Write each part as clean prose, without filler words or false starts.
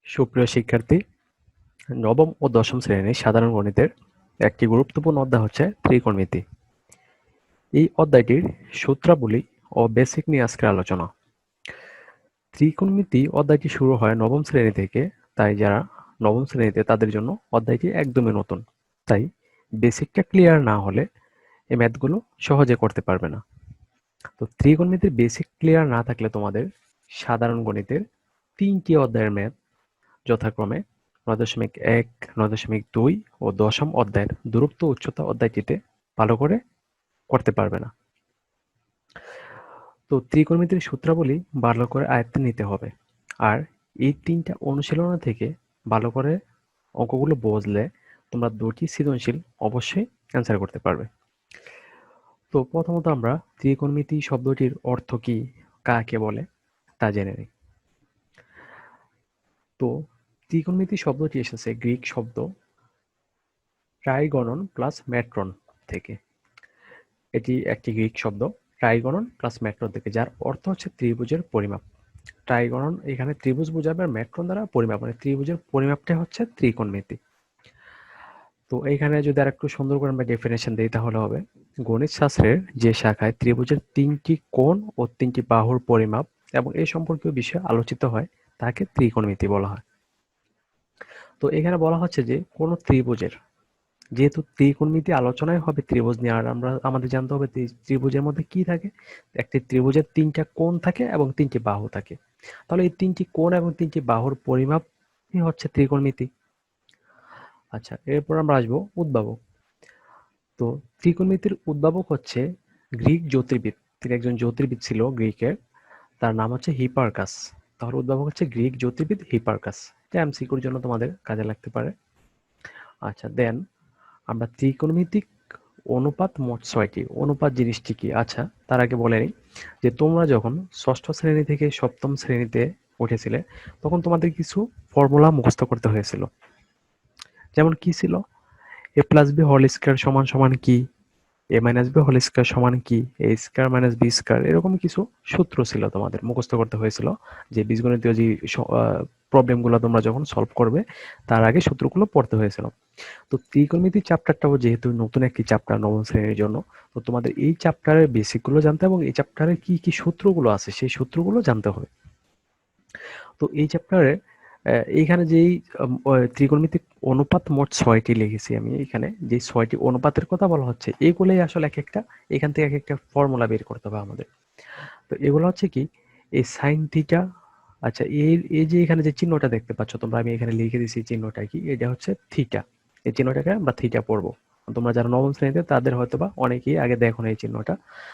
সুপ্রিয় শিক্ষার্থী, নবম ও দশম শ্রেণীর সাধারণ গণিতের একটি গুরুত্বপূর্ণ অধ্যায় হচ্ছে ত্রিকোণমিতি। এই অধ্যায়টির সূত্রাবলী ও বেসিক নিয়ে আজকের আলোচনা। ত্রিকোণমিতি অধ্যায়টি শুরু হয় নবম শ্রেণী থেকে, তাই যারা নবম শ্রেণীতে তাদের জন্য অধ্যায়টি একদমই নতুন। তাই বেসিকটা ক্লিয়ার না হলে এই ম্যাথগুলো সহজে করতে পারবে না। তো ত্রিকোণমিতির বেসিক ক্লিয়ার না থাকলে তোমাদের সাধারণ গণিতের 3টি অধ্যায়ের ম্যাথ যথাক্রমে ৯.১, ৯.২ ও দশম অধ্যায়ের দূরত্ব উচ্চতা অধ্যায়টিতে ভালো করে করতে পারবে না। তো ত্রিকোণমিতির সূত্রাবলী ভালো করে আয়ত্তে নিতে হবে। আর এই 3টা অনুশীলন থেকে ভালো করে অঙ্কগুলো বুঝলে তোমরা 2টি সৃজনশীল অবশ্যই অ্যান্সার করতে পারবে। তো প্রথমত আমরা ত্রিকোণমিতি শব্দটির অর্থ কি, কাকে বলে তা জেনে নিই। তো ত্রিকোণমিতি শব্দটি এসেছে গ্রিক শব্দ ট্রাইগনন প্লাস ম্যাট্রন থেকে। এটি একটি গ্রিক শব্দ ট্রাইগনন প্লাস ম্যাট্রন থেকে, যার অর্থ হচ্ছে ত্রিভুজের পরিমাপ। ট্রাইগনন এখানে ত্রিভুজ বোঝাবে, আর ম্যাট্রন দ্বারা পরিমাপ, মানে ত্রিভুজের পরিমাপটা হচ্ছে ত্রিকোণমিতি। তো এইখানে যদি আর একটু সুন্দর করে আমরা ডেফিনেশন দিই তাহলে হবে গণিত শাস্ত্রের যে শাখায় ত্রিভুজের 3টি কোণ ও 3টি বাহুর পরিমাপ এবং এই সম্পর্কীয় বিষয় আলোচিত হয় তাকে ত্রিকোণমিতি বলা হয়। তো এখানে বলা হচ্ছে যে কোনো ত্রিভুজের, যেহেতু ত্রিকোণমিতি আলোচনায় হবে ত্রিভুজ নিয়ে, আর আমাদের জানতে হবে ত্রিভুজের মধ্যে কি থাকে। একটি ত্রিভুজের 3টা কোণ থাকে এবং 3টি বাহু থাকে। তাহলে এই 3টি কোণ এবং 3টি বাহুর পরিমাপই হচ্ছে ত্রিকোণমিতি। আচ্ছা, এরপর আমরা আসবো উদ্ভাবক। তো ত্রিকোণমিতির উদ্ভাবক হচ্ছে গ্রিক জ্যোতির্বিদ। তিনি একজন জ্যোতির্বিদ ছিল গ্রিকের, তার নাম হচ্ছে হিপারকাস। তাহলে উদ্ভাবক হচ্ছে গ্রিক জ্যোতির্বিদ হিপারকাস। এটা এমসিকিউর জন্য তোমাদের কাজে লাগতে পারে। আচ্ছা, দেন আমরা ত্রিকোণমিতিক অনুপাত মোট 6টি। অনুপাত জিনিসটি কি? আচ্ছা, তার আগে বলে নিই যে তোমরা যখন ষষ্ঠ শ্রেণী থেকে সপ্তম শ্রেণীতে উঠেছিলে তখন তোমাদের কিছু ফর্মুলা মুখস্থ করতে হয়েছিল। যেমন কি ছিল? a plus B whole square সমান সমান কি, a minus B whole square সমান কি, a square minus B square, এরকম কিছু সূত্র ছিল তোমাদের মুখস্থ করতে হয়েছিল। যে বীজগণিতীয় যে প্রবলেমগুলো তোমরা যখন সলভ করবে তার আগে সূত্রগুলো পড়তে হয়েছিল। তো ত্রিকোণমিতি চ্যাপ্টারটাও যেহেতু নতুন একটি চ্যাপ্টার নবম শ্রেণীর জন্য, তো তোমাদের এই চ্যাপ্টারের বেসিকগুলো জানতে এবং এই চ্যাপ্টারে কি কি সূত্রগুলো আছে সেই সূত্রগুলো জানতে হবে। তো এই চ্যাপ্টারে এইখানে যেই ত্রিকোণমিতিক অনুপাত মোট 6টি লিখেছি আমি, এখানে যে 6টি অনুপাতের কথা বলা হচ্ছে এগুলোই আসলে এক একটা, এখান থেকে এক একটা ফর্মুলা বের করতে হবে আমাদের। তো এগুলো হচ্ছে কি, এই সাইন থিটা। আচ্ছা, এই যে এখানে যে চিহ্নটা দেখতে পাচ্ছ তোমরা, আমি এখানে লিখে দিছি চিহ্নটা কি, এটা হচ্ছে থিটা। এই চিহ্নটাকে আমরা থিটা পড়বো। তোমরা যারা নবম শ্রেণীতে তাদের হয়তোবা অনেকেই আগে দেখো না এই চিহ্নটা।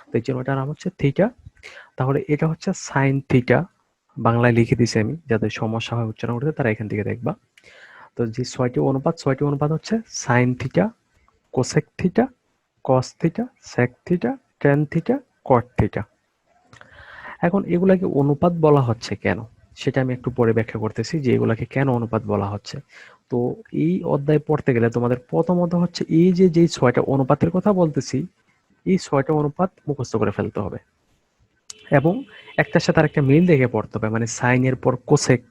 তো এই চিহ্নটার নাম হচ্ছে থিটা। তাহলে এটা হচ্ছে সাইন থিটা, বাংলায় লিখে দিছি আমি, যাদের সমস্যা হয় উচ্চারণ করতে তারা এখান থেকে দেখবা। তো যে 6টি অনুপাত হচ্ছে sine theta, cosec theta, cos theta, sec theta, tan theta, cot theta. এখন এগুলাকে অনুপাত বলা হচ্ছে কেন, সেটা আমি একটু পরে ব্যাখ্যা করতেছি যে এগুলাকে কেন অনুপাত বলা হচ্ছে। তো এই অধ্যায় পড়তে গেলে তোমাদের প্রথমত হচ্ছে এই যে 6টা অনুপাতের কথা বলতেছি, এই 6টা অনুপাত মুখস্থ করে ফেলতে হবে এবং একটার সাথে আরেকটা মিল দেখে পড়তে হবে। মানে সাইনের পর কোসেক,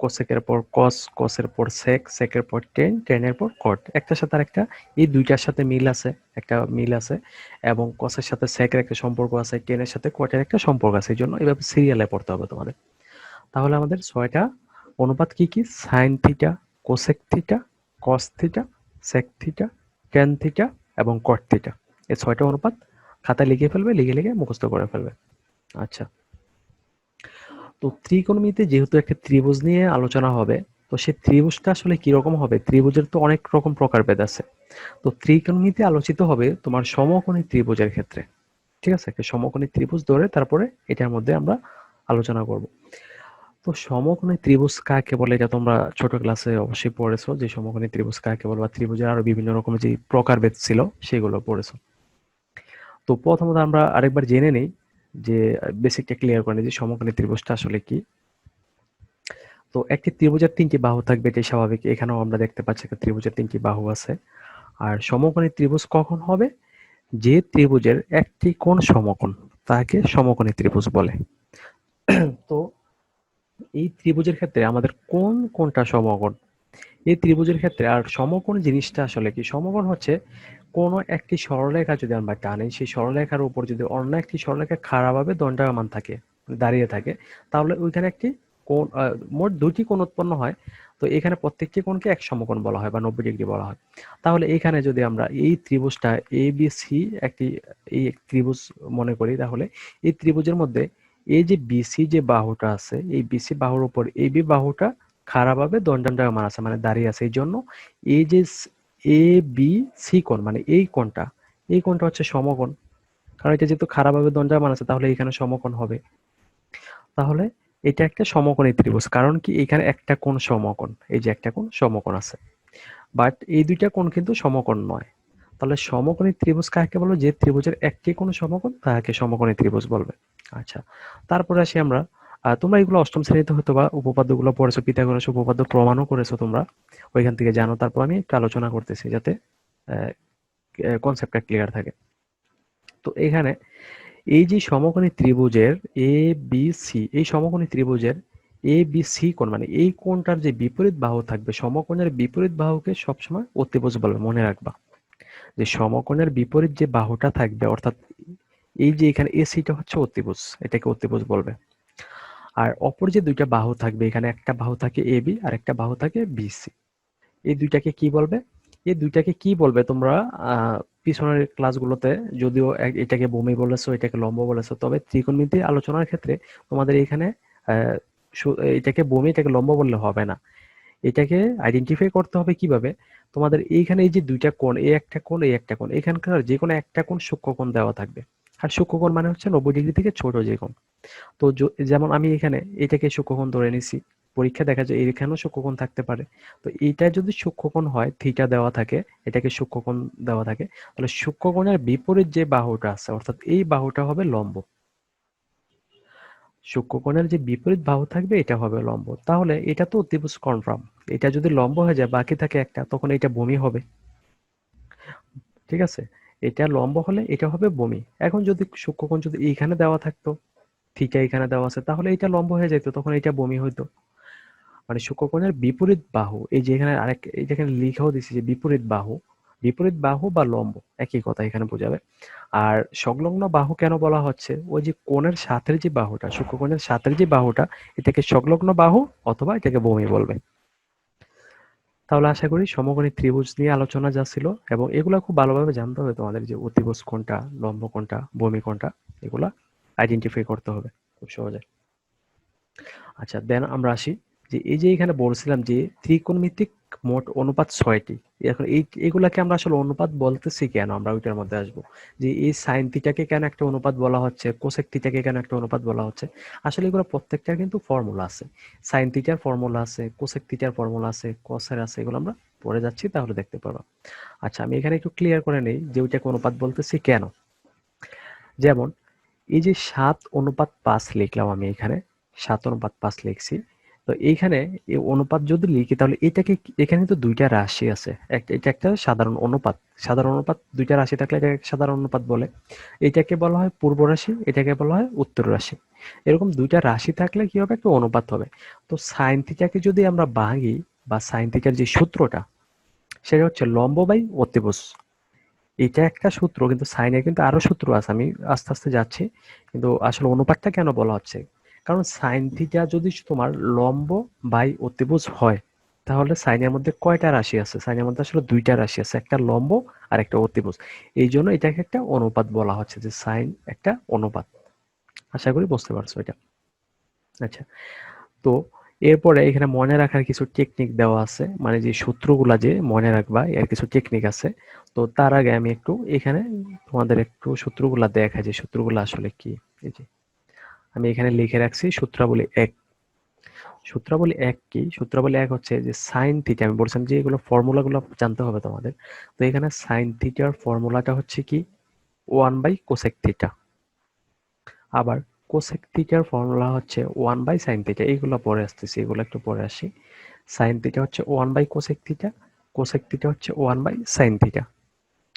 কোসেকের পর কস, কসের পর সেক, সেকের পর টেন, টেনের পর কট, একটার সাথে আরেকটা এই দুইটার সাথে মিল আছে, একটা মিল আছে, এবং কসের সাথে সেকের একটা সম্পর্ক আছে, টেনের সাথে কটের একটা সম্পর্ক আছে। এই জন্য এভাবে সিরিয়ালে পড়তে হবে তোমাদের। তাহলে আমাদের 6টা অনুপাত কি কি? Sine theta, cosec theta, cos theta, sec theta, tan theta এবং কট থিটা। এই 6টা অনুপাত খাতায় লিখে ফেলবে, লিখে লিখে মুখস্থ করে ফেলবে। আচ্ছা, তো ত্রিকোণমিতিতে যেহেতু একটা ত্রিভুজ নিয়ে আলোচনা হবে, তো সেই ত্রিভুজটা আসলে কিরকম হবে? ত্রিভুজের তো অনেক রকম প্রকারভেদ আছে। তো ত্রিকোণমিতি আলোচিত হবে তোমার সমকোণী ত্রিভুজের ক্ষেত্রে। ঠিক আছে, একটা সমকোণী ত্রিভুজ ধরে তারপরে এটার মধ্যে আমরা আলোচনা করব। তো সমকোণী ত্রিভুজ কাকে বলে এটা তোমরা ছোট ক্লাসে অবশ্যই পড়েছো, যে সমকোণী ত্রিভুজ কাকে বলে, বা ত্রিভুজের আরো বিভিন্ন রকমের যে প্রকারভেদ ছিল সেগুলো পড়েছো। তো প্রথমত আমরা আরেকবার জেনে নেই, যে বেসিকটা ক্লিয়ার করে নিই যে সমকোণী ত্রিভুজটা আসলে কি। তো একটি ত্রিভুজের 3টি বাহু থাকবে, এটাই স্বাভাবিক। এখানেও আমরা দেখতে পাচ্ছি একটা ত্রিভুজের 3টি বাহু আছে। আর সমকোণী ত্রিভুজ কখন হবে? যে ত্রিভুজের একটি কোণ সমকোণ তাকে সমকোণী ত্রিভুজ বলে। তো এই ত্রিভুজের ক্ষেত্রে আমাদের কোনটা সমকোণ? এই ত্রিভুজের ক্ষেত্রে আর সমকোণ জিনিসটা আসলে কি? সমকোণ হচ্ছে কোনো একটি সরলরেখা যদি আমরা টানি, সেই সরলরেখার উপর যদি অন্য একটি সরলরেখা খাড়াভাবে দণ্ডায়মান থাকে, দাঁড়িয়ে থাকে, তাহলে ওইখানে একটি কোণ, মোট দুটি কোণ উৎপন্ন হয়। তো এখানে প্রত্যেকটি কোণকে এক সমকোণ বলা হয় বা 90 ডিগ্রি বলা হয়। তাহলে এখানে যদি আমরা এই ত্রিভুজটা ABC একটি এই ত্রিভুজ মনে করি, তাহলে এই ত্রিভুজের মধ্যে এই যে BC যে বাহুটা আছে, এই BC বাহুর উপর AB বাহুটা খাড়াভাবে দণ্ডায়মান আছে, মানে দাঁড়িয়ে আছে। এই জন্য এই যে ABC কোণ, মানে এই কোণটা হচ্ছে সমকোণ। কারণ এটা যেহেতু খাড়াভাবে দণ্ডায়মান আছে, তাহলে এখানে সমকোণ হবে। তাহলে এটা একটা সমকোণী ত্রিভুজ। কারণ কি, এখানে একটা কোণ সমকোণ, এই যে একটা কোণ সমকোণ আছে, বাট এই দুইটা কোণ কিন্তু সমকোণ নয়। তাহলে সমকোণী ত্রিভুজ কাকে বলবো? যে ত্রিভুজের একটি কোণ সমকোণ তাকে সমকোণী ত্রিভুজ বলবে। আচ্ছা, তারপরে আসি আমরা, তোমরা এগুলো অষ্টম শ্রেণীতে হয়তো বা উপপাদ্যগুলো পড়েছো, পিথাগোরাস উপপাদ্য প্রমাণও করেছো তোমরা, ওইখান থেকে জানো। তারপর আমি একটু আলোচনা করতেছি যাতে কনসেপ্টটা ক্লিয়ার থাকে। তো এখানে এই যে সমকোণী ত্রিভুজের এ বি সি, এই সমকোণী ত্রিভুজের এ বি সি কোণ, মানে এই কোণটার যে বিপরীত বাহু থাকবে, সমকোণের বিপরীত বাহুকে সবসময় অতিভুজ বলবে, মনে রাখবা। যে সমকোণের বিপরীত যে বাহুটা থাকবে, অর্থাৎ এই যে এখানে এসিটা হচ্ছে অতিভুজ, এটাকে অতিভুজ বলবে। আর অপর যে দুইটা বাহু থাকবে, এখানে একটা বাহু থাকে এ বি আর একটা বাহু থাকে বিসি, এই দুইটাকে কি বলবে? এই দুইটাকে কি বলবে তোমরা পিছনের ক্লাসগুলোতে যদিও এটাকে ভূমি বলেছো, এটাকে লম্ব বলেছো, তবে ত্রিকোণমিতি আলোচনার ক্ষেত্রে তোমাদের এখানে আহ, এটাকে ভূমি, এটাকে লম্ব বললে হবে না। এটাকে আইডেন্টিফাই করতে হবে কিভাবে? তোমাদের এইখানে এই যে দুইটা কোণ, এই একটা কোণ, এই একটা কোণ, এখানকার যে কোনো একটা কোণ সূক্ষ্মকোণ দেওয়া থাকবে। আর সূক্ষ্মকোণ মানে হচ্ছে 90 ডিগ্রি থেকে ছোট যে কোণ। তো যেমন আমি এখানে এটাকে সূক্ষ্মকোণ ধরে নিছি, পরীক্ষা দেখা যায় এখানেও সূক্ষ্মকোণ থাকতে পারে। তো এইটা যদি সূক্ষ্মকোণ হয়, থিটা দেওয়া থাকে, এটাকে সূক্ষ্মকোণ দেওয়া থাকে, তাহলে সূক্ষ্মকোণের বিপরীত যে বাহুটা আছে, অর্থাৎ এই বাহুটা হবে লম্ব। সূক্ষ্মকোণের যে বিপরীত বাহু থাকবে এটা হবে লম্ব। তাহলে এটা তো অতিভুজ কনফার্ম। এটা যদি লম্ব হয়ে যায়, বাকি থাকে একটা, তখন এটা ভূমি হবে। ঠিক আছে? এটা লম্ব হলে এটা হবে ভূমি। এখন যদি সূক্ষ্মকোণ যদি এইখানে দেওয়া থাকতো, থিটা এখানে দেওয়া আছে, তাহলে এটা লম্ব হয়ে যেত, তখন এটা ভূমি হইতো। মানে সূক্ষ্মকোণের বিপরীত বাহু, এই যে এখানে আরেক, এই যে এখানে লিখাও দিছি যে বিপরীত বাহু, বিপরীত বাহু বা লম্ব একই কথা এখানে বোঝাবে। আর সংলগ্ন বাহু কেন বলা হচ্ছে? ওই যে কোণের সাথের যে বাহুটা, সূক্ষ্মকোণের সাথের যে বাহুটা, এটাকে সংলগ্ন বাহু অথবা এটাকে ভূমি বলবে। তাহলে আশা করি সমকোণী ত্রিভুজ নিয়ে আলোচনা যা ছিল, এবং এগুলা খুব ভালোভাবে জানতে হবে তোমাদের, যে অতিভুজ কোনটা, লম্ব কোনটা, ভূমি কোনটা, এগুলা আইডেন্টিফাই করতে হবে খুব সহজে। আচ্ছা, দেন আমরা আসি যে এই যে এখানে বলছিলাম যে ত্রিকোণমিতিক মোট অনুপাত 6টি। এখন এগুলাকে আমরা আসলে অনুপাত বলতেছি কেন, আমরা ওইটার মধ্যে আসবো। যে এই সাইন থিটাকে কেন একটা অনুপাত বলা হচ্ছে, কোসেক থিটাকে কেন একটা অনুপাত বলা হচ্ছে। আসলে এগুলো প্রত্যেকটার কিন্তু ফর্মুলা আছে। সাইন থিটার ফর্মুলা আছে, কোসেক থিটার ফর্মুলা আছে, কসের আছে, এগুলো আমরা পড়ে যাচ্ছি, তাহলে দেখতে পারবো। আচ্ছা, আমি এখানে একটু ক্লিয়ার করে নেই যে ওইটাকে অনুপাত বলতেছি কেন। যেমন এই যে 7:5 লিখলাম আমি এখানে, 7:5 লিখছি। তো এইখানে এই অনুপাত যদি লিখি, তাহলে এটাকে এখানে তো দুইটা রাশি আছে, এটা একটা সাধারণ অনুপাত। সাধারণ অনুপাত দুইটা রাশি থাকলে এটাকে সাধারণ অনুপাত বলে। এটাকে বলা হয় পূর্ব রাশি, এটাকে বলা হয় উত্তর রাশি। এরকম দুইটা রাশি থাকলে কি হবে? একটা অনুপাত হবে। তো সাইন থিটাকে যদি আমরা ভাঙি, বা সাইন থিটার যে সূত্রটা, সেটা হচ্ছে লম্ব বাই অতিভুজ। এটা একটা সূত্র, কিন্তু সাইনের কিন্তু আরো সূত্র আছে, আমি আস্তে আস্তে যাচ্ছি। কিন্তু আসলে অনুপাতটা কেন বলা হচ্ছে? কারণ সাইন থিটা যদি তোমার লম্ব বাই অতিভুজ হয়, তাহলে সাইনের মধ্যে কয়টা রাশি আছে? সাইনের মধ্যে আসলে দুইটা রাশি আছে, একটা লম্ব আর একটা অতিভুজ। এই জন্য এটাকে একটা অনুপাত বলা হচ্ছে, যে সাইন একটা অনুপাত। আশা করি বুঝতে পারছো এটা। আচ্ছা, তো এরপরে এখানে মনে রাখার কিছু টেকনিক দেওয়া আছে, মানে যে সূত্রগুলা যে মনে রাখবা, এর কিছু টেকনিক আছে। তো তার আগে আমি একটু এখানে তোমাদের একটু সূত্রগুলা দেখাই, যে সূত্রগুলা আসলে কি। এই যে আমি এখানে লিখে রাখছি সূত্রাবলী 1। সূত্রাবলী 1 কি? সূত্রাবলী 1 হচ্ছে যে সাইন থিটা, আমি বলছিলাম যে এগুলো ফর্মুলাগুলো জানতে হবে তোমাদের। তো এখানে সাইন থিটার ফর্মুলাটা হচ্ছে কি? 1/কোসেক থিটা। আবার কোসেক থিটার ফর্মুলা হচ্ছে 1/সাইন থিটা। এইগুলো পরে আসতেছি, এগুলো একটু পরে আসি। সাইন থিটা হচ্ছে 1/কোসেক থিটা, কোসেক থিটা হচ্ছে 1/সাইন থিটা।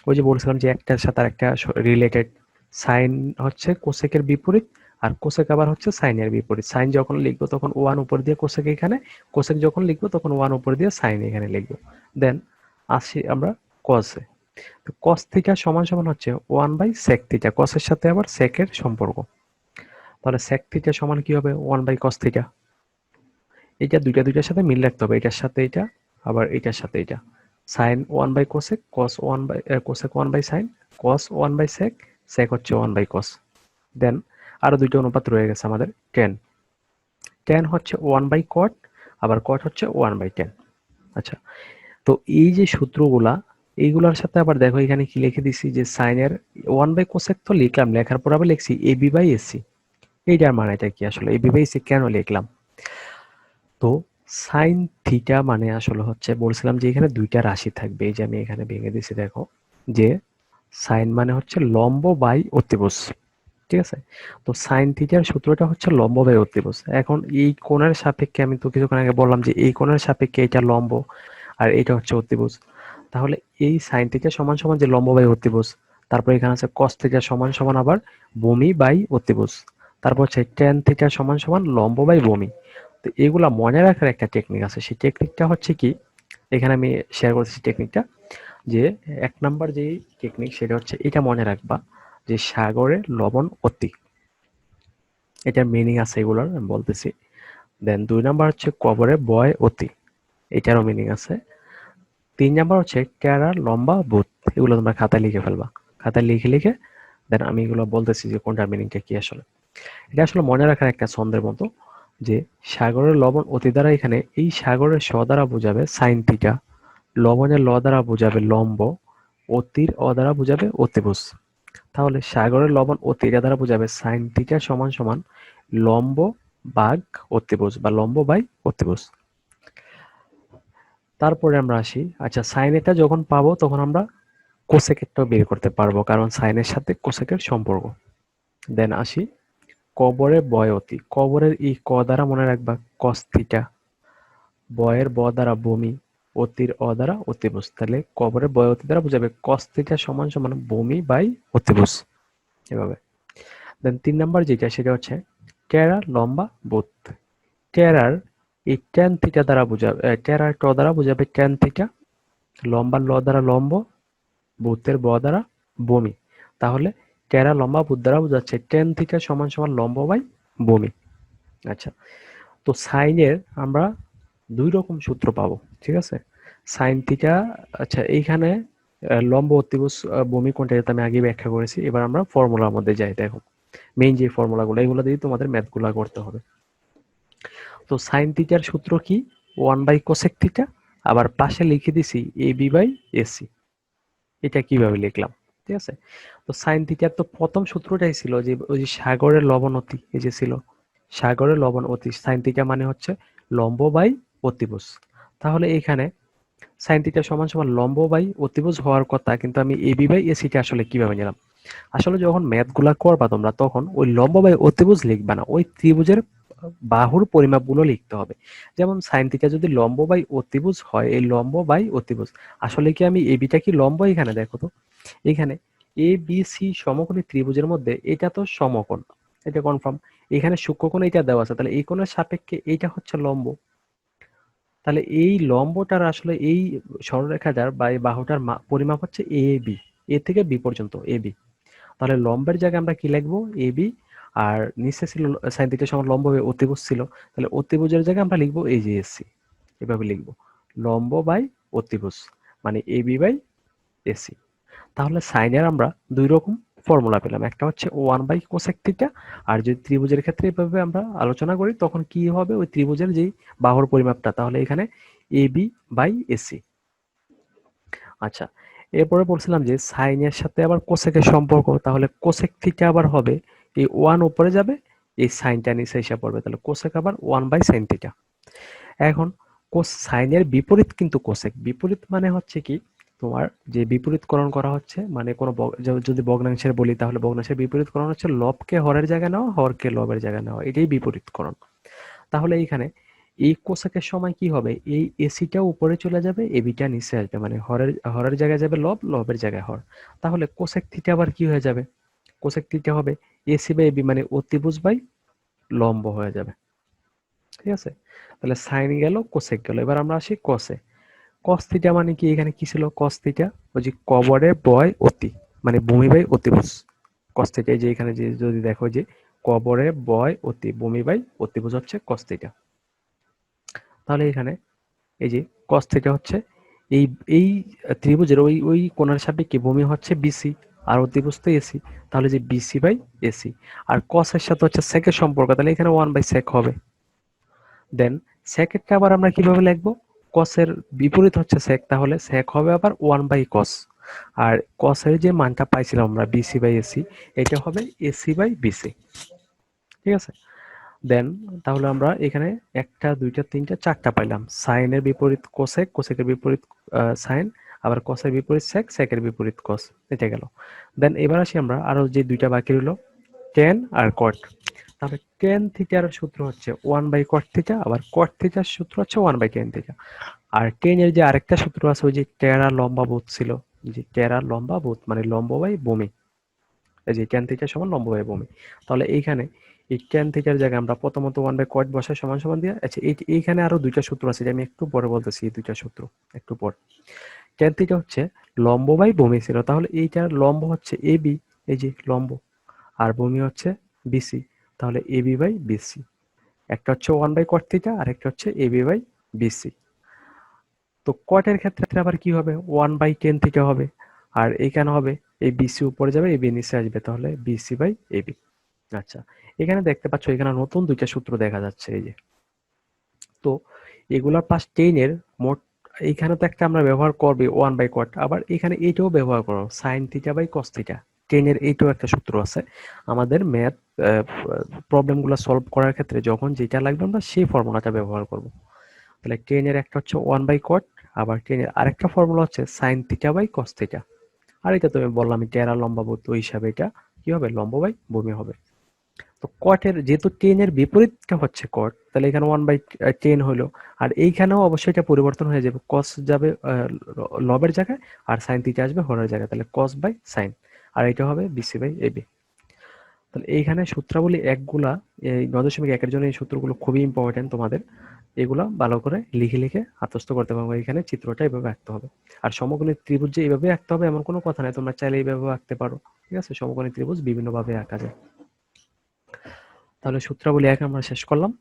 ওই যে বলছিলাম যে একটার সাথে আরেকটা রিলেটেড। সাইন হচ্ছে কোসেকের বিপরীত, আর কোসেক আবার হচ্ছে সাইনের বিপরীত। সাইন যখন লিখবো তখন 1 উপর দিয়ে কোসেক এখানে, কোসেক যখন লিখবো তখন 1 উপর দিয়ে সাইন এখানে লিখবো। দেন আসি আমরা কসে। তো কস থিটা সমান সমান হচ্ছে 1/sec থিটা। কসের সাথে আবার সেকের সম্পর্ক, তাহলে sec থিটা সমান কি হবে 1/cos থিটা। এটা দুইটার সাথে মিল রাখতে হবে, এটার সাথে এটা, আবার এটার সাথে এটা। sin 1/cosec, cos 1/cosec 1/sin, cos 1/sec, sec হচ্ছে 1/cos। দেন আরো দুইটা অনুপাত রয়ে গেছে আমাদের। tan tan হচ্ছে 1/cot, আবার cot হচ্ছে 1/tan। আচ্ছা, তো এই যে সূত্রগুলা, এইগুলার সাথে আবার দেখো এখানে কি লিখে দিছি যে সাইনের 1/cosec তো লিখলাম, লেখার পর আবার লিখছি ab/ac। এইটার মানেটা কি আসলে, ab/ac কেন লিখলাম? তো সাইন থিটা মানে আসলে হচ্ছে, বলছিলাম যে এখানে দুইটা রাশি থাকবে। এই যে আমি এখানে ভেঙে দিছি, দেখো যে সাইন মানে হচ্ছে লম্ব বাই অতিভুজ, ঠিক আছে? তো সাইন থিটার সূত্রটা হচ্ছে লম্ব বাই অতিভুজ। এখন এই কোণের সাপেক্ষে, আমি তো কিছুক্ষণ আগে বললাম যে এই কোণের সাপেক্ষে এটা লম্ব আর এটা হচ্ছে অতিভুজ। তাহলে এই সাইন থিটা সমান সমান যে লম্ব বাই অতিভুজ, তারপর এখানে আছে কস থিটা সমান সমান আবার ভূমি বাই অতিভুজ, তারপর হচ্ছে ট্যান থিটা সমান সমান লম্ব বাই ভূমি। তো এগুলা মনে রাখার একটা টেকনিক আছে, সেই টেকনিকটা হচ্ছে কি, এখানে আমি শেয়ার করতেছি টেকনিকটা। যে 1 নাম্বার যে টেকনিক সেটা হচ্ছে এটা মনে রাখবা যে সাগরে লবণ অতি, এটার মিনিং আছে, এগুলোর আমি বলতেছি। দেন 2 নাম্বার হচ্ছে কবরে বয় অতি, এটারও মিনিং আছে। 3 নাম্বার হচ্ছে টেরা লম্বা বুত, এগুলো তোমরা খাতায় লিখে ফেলবা, খাতায় লিখে লিখে দেন আমি এগুলো বলতেছি যে কোনটার মিনিংটা কি আসলে। এটা আসলে মনে রাখার একটা ছন্দের মতো, যে সাগরের লবণ অতি দ্বারা এখানে এই সাগরের স দ্বারা বোঝাবে সাইন থিটা, লবণের ল দ্বারা বোঝাবে লম্ব, অতির অ দ্বারা বোঝাবে অতিভুজ। তাহলে সাগরের লবণ অতি এটা দ্বারা বোঝাবে সাইন থিটা সমান সমান লম্ব ভাগ অতিভুজ বা লম্ব বাই অতিভুজ। তারপরে আমরা আসি, আচ্ছা সাইন এটা যখন পাবো তখন আমরা কোসেকেরটাও বের করতে পারবো, কারণ সাইনের সাথে কোসেকের সম্পর্ক। দেন আসি কবরে বয় অতি, কবরের এই ক দ্বারা মনে রাখবা কস থিটা, বয়ের ব দ্বারা বমি, অতির অ দ্বারা অতিভুজ। তাহলে কবরের বয় অতি দ্বারা বোঝাবে কস থিটা সমান সমান বমি বাই অতিভুজ, এভাবে। দেন 3 নাম্বার যেটা সেটা হচ্ছে টেরা লম্বা বুত। টেরার এই ট্যান থিটা দ্বারা বোঝাবে, টেরার ট দ্বারা বোঝাবে ট্যান থিটা, লম্বার ল দ্বারা লম্ব, বুতের ব দ্বারা বমি। তাহলে টেরা লম্বা বুত দ্বারা বোঝাচ্ছে ট্যান থিটা সমান সমান লম্ব বাই বমি। আচ্ছা, তো সাইনের আমরা 2 রকম সূত্র পাবো, ঠিক আছে? সাইন থিটা, আচ্ছা এইখানে লম্ব অতিভুজ বমি কোনটা এটা আমি আগে ব্যাখ্যা করেছি। এবার আমরা ফর্মুলার মধ্যে যাই। দেখো মেইন যে ফর্মুলাগুলো, এগুলো দিয়ে তোমাদের ম্যাথগুলো করতে হবে। তো সাইন থিটার সূত্র কি 1/cosec থিটা, আবার পাশে লিখে দিছি ab/ac। এটা কিভাবে লিখলাম, ঠিক আছে? তো সাইন থিটার তো প্রথম সূত্রটাই ছিল যে ওই যে সাগরের লবণ অতি, এই যে ছিল সাগরের লবণ অতি, সাইন থিটা মানে হচ্ছে লম্ব বাই অতিভুজ। তাহলে এখানে সাইন থিটা সমান সমান লম্ব বাই অতিভুজ হওয়ার কথা, কিন্তু আমি ab/ac টা আসলে কিভাবে নিলাম? আসলে যখন ম্যাথগুলা করবা তোমরা তখন ওই লম্ব বাই অতিভুজ লিখবা না, ওই ত্রিভুজের বাহুর পরিমাপগুলো লিখতে হবে। যেমন সাইন থিটা যদি লম্ব বাই অতিভুজ হয়, এই লম্ব বাই অতিভুজ আসলে কি, আমি এবিটা কি লম্ব, এখানে দেখো তো, এখানে এ বি সি সমকোণী ত্রিভুজের মধ্যে এটা তো সমকোণ, এটা কনফার্ম। এখানে সূক্ষ্মকোণ এটা দেওয়া আছে, তাহলে এই কোণের সাপেক্ষে এইটা হচ্ছে লম্ব। তাহলে এই লম্বটার আসলে এই সরলরেখাটার বা এই বাহুটার পরিমাপ হচ্ছে এ বি, এ থেকে বি পর্যন্ত এ বি। তাহলে লম্বের জায়গায় আমরা কি লিখবো এ বি, আর নিচে ছিল সাইন থিটা সমান লম্ব অতিভুজ ছিল, তাহলে অতিভুজের জায়গায় আমরা লিখবো এই যে এসি, এভাবে লিখবো লম্ব বাই অতিভুজ মানে এ বি বাই এসি। তাহলে সাইনের আমরা 2 রকম ফর্মুলা পেলাম, একটা হচ্ছে 1/cosec থিটা, আর যদি ত্রিভুজের ক্ষেত্রে এভাবে আমরা আলোচনা করি তখন কি হবে, ওই ত্রিভুজের যেই বাহুর পরিমাপটা, তাহলে এখানে ab/ac। আচ্ছা, এরপরে বলছিলাম যে সাইনের সাথে আবার কোসেকের সম্পর্ক, তাহলে কোসেক থিটা আবার হবে এই 1 উপরে যাবে, এই সাইনটা নিচে এসে পড়বে, তাহলে কোসেক আবার 1/sin থিটা। এখন সাইনের বিপরীত কিন্তু কোসেক, বিপরীত মানে হচ্ছে কি, তোমার যে বিপরীতকরণ করা হচ্ছে, মানে কোনো যদি ভগ্নাংশের বলি তাহলে ভগ্নাংশের বিপরীতকরণ হচ্ছে লবকে হরের জায়গায় নেওয়া, হরকে লবের জায়গায় নেওয়া, এটাই বিপরীতকরণ। তাহলে এইখানে এই কোসেকের সময় কি হবে, এই এসিটা উপরে চলে যাবে, এবিটা নিচে আসবে, মানে হরের হরের জায়গায় যাবে লব, লবের জায়গায় হর। তাহলে কোসেক থিটা আবার কি হয়ে যাবে, কোসেক থিটা হবে এসি বাই এবি, মানে অতিভুজ বাই লম্ব হয়ে যাবে। ঠিক আছে, তাহলে সাইন গেল, কোসেক গেল। এবার আমরা আসি কসে। কস থিটা মানে কি, এখানে কি ছিল কস থিটা, ওই যে কবরে বয় অতি, মানে ভূমি বাই অতিভুজ। কস থিটা এই যে এখানে যে যদি দেখো যে কবরে বয় অতি, ভূমি বাই অতিভুজ হচ্ছে কস থিটা। তাহলে এখানে এই যে কস থিটা হচ্ছে এই এই ত্রিভুজের ওই ওই কোণের সাপেক্ষে ভূমি হচ্ছে বিসি আর অতিভুজ তো এসি, তাহলে যে বিসি বাই এসি। আর কসের সাথে হচ্ছে সেকের সম্পর্ক, তাহলে এখানে 1/sec হবে। দেন সেকেরটা আবার আমরা কিভাবে লিখবো, কসের বিপরীত হচ্ছে সেক, তাহলে সেক হবে আবার 1/cos। আর কসের যে মানটা পাইছিলাম আমরা বিসি বাই এসি, এটা হবে এসি বাই বিসি। ঠিক আছে, দেন তাহলে আমরা এখানে একটা দুইটা তিনটা চারটা পাইলাম। সাইনের বিপরীত কোসেক, কোসেকের বিপরীত সাইন, আবার কসের বিপরীত সেক, সেকের বিপরীত কস, এটা গেল। দেন এবার আসি আমরা আরো যে দুইটা বাকি রইল, টেন আর কট। তাহলে টেন থিটার সূত্র হচ্ছে 1/cot থিটা, আবার কট থিটার সূত্র হচ্ছে 1/tan থিটা। আর টেনের যে আরেকটা সূত্র আছে ওই যে টেরা লম্বা বোধ ছিল, যে টেরা লম্বা বোধ মানে লম্ব বাই ভূমি, এই যে tan থিটা সমান লম্ব বাই ভূমি। তাহলে এইখানে এই tan থিটার জায়গায় আমরা প্রথমত 1/cot বসাই সমান সমান দিয়ে, আচ্ছা এইখানে আরো দুইটা সূত্র আছে যে আমি একটু পরে বলতেছি, এই দুইটা সূত্র একটু পর। tan থিটা হচ্ছে লম্ব বাই ভূমি ছিল, তাহলে এইটার লম্ব হচ্ছে এবি, এই যে লম্ব, আর ভূমি হচ্ছে বিসি, তাহলে এবি বাই বিসি। একটা হচ্ছে 1/cot থিটা আর একটা হচ্ছে এবি বাই বিসি। তো কটের ক্ষেত্রে আবার কি হবে, 1/tan থিটা হবে, আর এখানে হবে এই বিসি উপরে যাবে, এবি নিচে আসবে, তাহলে বিসি বাই এবি। আচ্ছা, এখানে দেখতে পাচ্ছ এখানে নতুন দুইটা সূত্র দেখা যাচ্ছে, এই যে। তো এগুলা প্লাস 10 এর মোট, এইখানে তো একটা আমরা ব্যবহার করবে 1/cot, আবার এখানে এইটাও ব্যবহার করো sin theta by cos theta. 10 এর এইটাও একটা সূত্র আছে আমাদের ম্যাথ প্রবলেমগুলো সলভ করার ক্ষেত্রে, যখন যেটা লাগবে আমরা সেই ফর্মুলাটা ব্যবহার করব। তাহলে 10 এর একটা হচ্ছে 1/cot, আবার 10 এর আরেকটা ফর্মুলা হচ্ছে sin theta by cos theta. আর এটা তো আমি বললাম টেরা লম্বা বস্তু, ওই হিসাবে এটা কি হবে, লম্ব বাই ভূমি হবে। তো কটের যেহেতু 10 এর বিপরীতটা হচ্ছে কট, তাহলে এখানে 1/10 হলো। আর এইখানেও অবশ্যই এটা পরিবর্তন হয়ে যাবে, কস যাবে লবের জায়গায়, আর সাইন থিটা আসবে হরের জায়গায়, তাহলে কস বাই সাইন। আর এটা হবে বিসি বাই এবি। তাহলে এইখানে সূত্রাবলী একগুলা, এই 9.1 এর জন্য এই সূত্রগুলো খুবই ইম্পর্টেন্ট তোমাদের। এগুলা ভালো করে লিখে লিখে আত্মস্থ করতে পারবো। এখানে চিত্রটা এইভাবে আঁকতে হবে। আর সমকোণী ত্রিভুজ যে এইভাবে আঁকতে হবে এমন কোনো কথা নাই, তোমরা চাইলে এইভাবে আঁকতে পারো। ঠিক আছে, সমকোণী ত্রিভুজ বিভিন্নভাবে আঁকা যায়। তাহলে সূত্রাবলী 1 আমরা শেষ করলাম।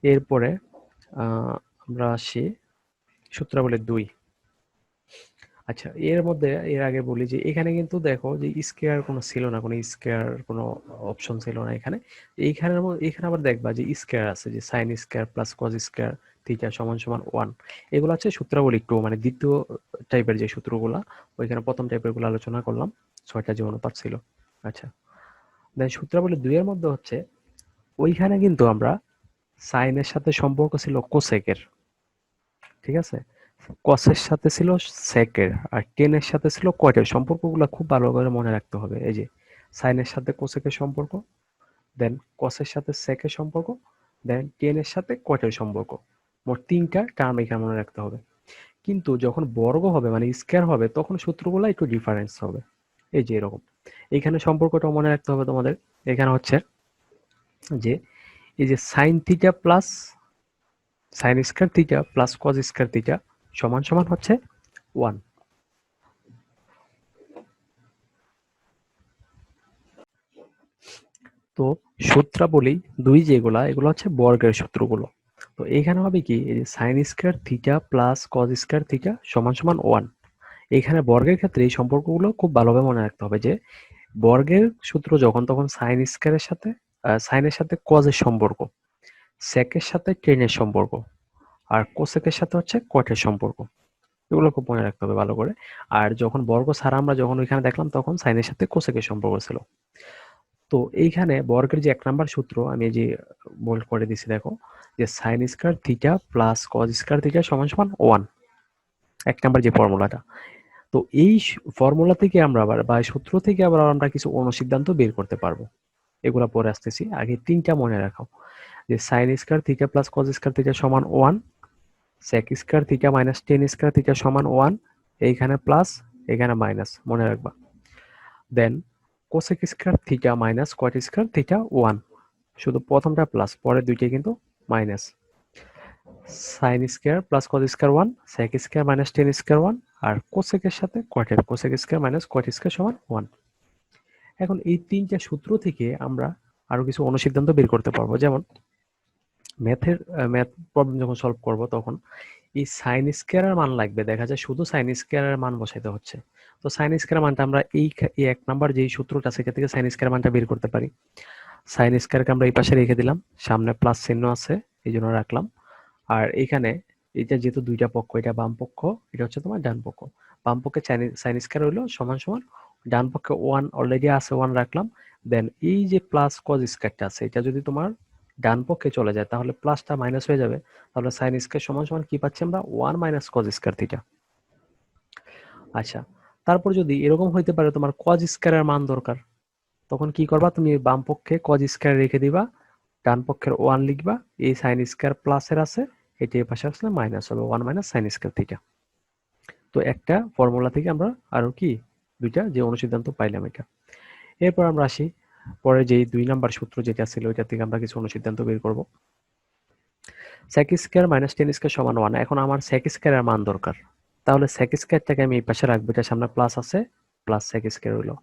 এরপরে আমরা আসি সূত্রাবলী 2। আচ্ছা, এর মধ্যে এর আগে বলি যে এখানে কিন্তু দেখো যে স্কয়ার কোনো ছিল না, কোনো স্কয়ার কোনো অপশন ছিল না এখানে। এখানে আবার দেখবা যে স্কয়ার আছে, যে sin square plus cos square theta সমান সমান 1। এগুলো হচ্ছে সূত্রাবলী 2, মানে দ্বিতীয় টাইপের যে সূত্রগুলা, ওইখানে প্রথম টাইপের গুলো আলোচনা করলাম, 6টা যে অনুপাত ছিল। আচ্ছা, দেন সূত্রাবলী 2 এর মধ্যে হচ্ছে ওইখানে কিন্তু আমরা সাইনের সাথে সম্পর্ক ছিল কোসেকের, ঠিক আছে, কসের সাথে ছিল সেকের, আর টেনের সাথে ছিল কটের। সম্পর্কগুলো খুব ভালো করে মনে রাখতে হবে। এই যে সাইনের সাথে কোসেকের সম্পর্ক, দেন কসের সাথে সেকের সম্পর্ক, দেন টেনের সাথে কটের সম্পর্ক। মোট 3টা টার্ম এখানে মনে রাখতে হবে। কিন্তু যখন বর্গ হবে মানে স্কয়ার হবে তখন সূত্রগুলো একটু ডিফারেন্স হবে। এই যে এরকম, এখানে সম্পর্কটা মনে রাখতে হবে তোমাদের। এখানে হচ্ছে যে এই যে sine theta plus sign square theta plus cos square theta সমান সমান হচ্ছে 1। তো সূত্রাবলী 2 যেগুলা, এগুলো হচ্ছে বর্গের সূত্রগুলো। তো এখানে হবে কি, এই যে sine square theta plus cos square theta সমান সমান 1। এখানে বর্গের ক্ষেত্রে এই সম্পর্কগুলো খুব ভালোভাবে মনে রাখতে হবে, যে বর্গের সূত্র যখন তখন সাইন স্কয়ারের সাথে সাইনের সাথে কজের সম্পর্ক, সেকের সাথে টেনের সম্পর্ক, আর কোসেকের সাথে হচ্ছে কটের সম্পর্ক। এগুলো খুব মনে রাখতে হবে ভালো করে। আর যখন বর্গ ছাড়া আমরা যখন ওইখানে দেখলাম তখন সাইনের সাথে কোসেকের সম্পর্ক ছিল। তো এইখানে বর্গের যে 1 নাম্বার সূত্র আমি যে বোল্ড করে দিছি, দেখো যে sine square theta plus cos square theta সমান সমান 1, 1 নাম্বার যে ফর্মুলাটা। তো এই ফর্মুলা থেকে আমরা আবার বা সূত্র থেকে আবার আমরা কিছু অনুসিদ্ধান্ত বের করতে পারবো। এগুলা পরে আসতেছি, আগে 3টা মনে রাখো, যে sine square theta plus cos square theta সমান 1, sec square theta minus tan square theta সমান 1, এইখানে প্লাস এখানে মাইনাস মনে রাখবা। Then cosec square theta minus cot square theta 1, শুধু প্রথমটা প্লাস, পরের দুইটাই কিন্তু minus. Sine square plus cos square 1, sec square minus tan square 1, আর কোসেকের সাথে কটের cosec square minus cot square সমান 1। এখন এই তিনটা সূত্র থেকে আমরা আরো কিছু অনুসিদ্ধান্ত বের করতে পারবো। যেমন ম্যাথ প্রবলেম যখন সলভ করব তখন এই সাইন স্কয়ারের মান লাগবে, দেখা যায় শুধু সাইন স্কয়ারের মান বসাইতে হচ্ছে। তো সাইন স্কয়ারের মানটা আমরা এই এক নাম্বার যেই সূত্রটা সেটা থেকে সাইন স্কয়ারের মানটা বের করতে পারি। সাইন স্কয়ারকে আমরা এই পাশে রেখে দিলাম, সামনে প্লাস চিহ্ন আছে এই জন্য রাখলাম। আর এখানে এটা যেহেতু দুইটা পক্ষ, এটা বাম পক্ষ, এটা হচ্ছে তোমার ডান পক্ষ। বাম পক্ষে সাইন স্কয়ার হইলো সমান সমান, ডান পক্ষে 1 অলরেডি আছে 1 রাখলাম। দেন এই যে প্লাস কজ স্কয়ারটা আছে এটা যদি তোমার ডান পক্ষে চলে যায় তাহলে প্লাসটা মাইনাস হয়ে যাবে। তাহলে সাইন স্কয়ার সমান সমান কি পাচ্ছি আমরা 1 মাইনাস কজ স্কয়ার থিটা। আচ্ছা, তারপর যদি এরকম হইতে পারে তোমার কজ স্কয়ারের মান দরকার, তখন কি করবা, তুমি বাম পক্ষে কজ স্কয়ার রেখে দিবা, ডান পক্ষের 1 লিখবা, এই সাইন স্কয়ার প্লাসের আছে, এটা এই পাশে আসলে মাইনাস হবে 1 মাইনাস সাইন স্কয়ার থিটা। তো একটা ফর্মুলা থেকে আমরা আরো কি দুইটা যে অনুসিদ্ধান্ত পাইলাম এটা। এরপর আমরা আসি পরে যে 2 নাম্বার সূত্র যেটা ছিল ওইটা থেকে আমরা কিছু অনুসিদ্ধান্ত বের করব। sec square minus tan square সমান 1। এখন আমার sec স্কয়ারের মান দরকার, তাহলে sec স্কয়ারটাকে আমি এই পাশে রাখবো, এটা সামনে প্লাস আছে, প্লাস sec স্কয়ার হলো।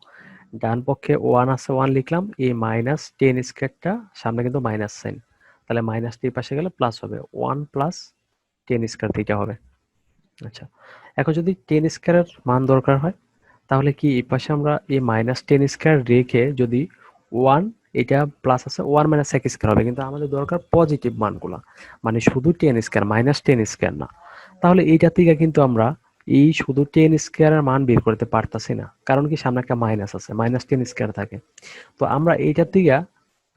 ডান পক্ষে 1 আছে 1 লিখলাম, এই মাইনাস tan স্কয়ারটা সামনে কিন্তু মাইনাস সাইন, তাহলে মাইনাস এই পাশে গেলে প্লাস হবে 1 প্লাস tan স্কয়ার থিটা হবে। আচ্ছা, এখন যদি tan স্কয়ারের মান দরকার হয় তাহলে কি এই পাশে আমরা এই মাইনাস tan স্কয়ার রেখে যদি 1, এটা প্লাস আছে 1 মাইনাস sec স্কয়ার হবে, কিন্তু আমাদের দরকার পজিটিভ মানগুলা, মানে শুধু tan square minus tan square না। তাহলে এইটা থেকে কিন্তু আমরা এই শুধু tan স্কয়ারের মান বের করতে পারতাছি না, কারণ কি সামনে একটা মাইনাস আছে, মাইনাস tan স্কয়ার থাকে। তো আমরা এইটা থেকে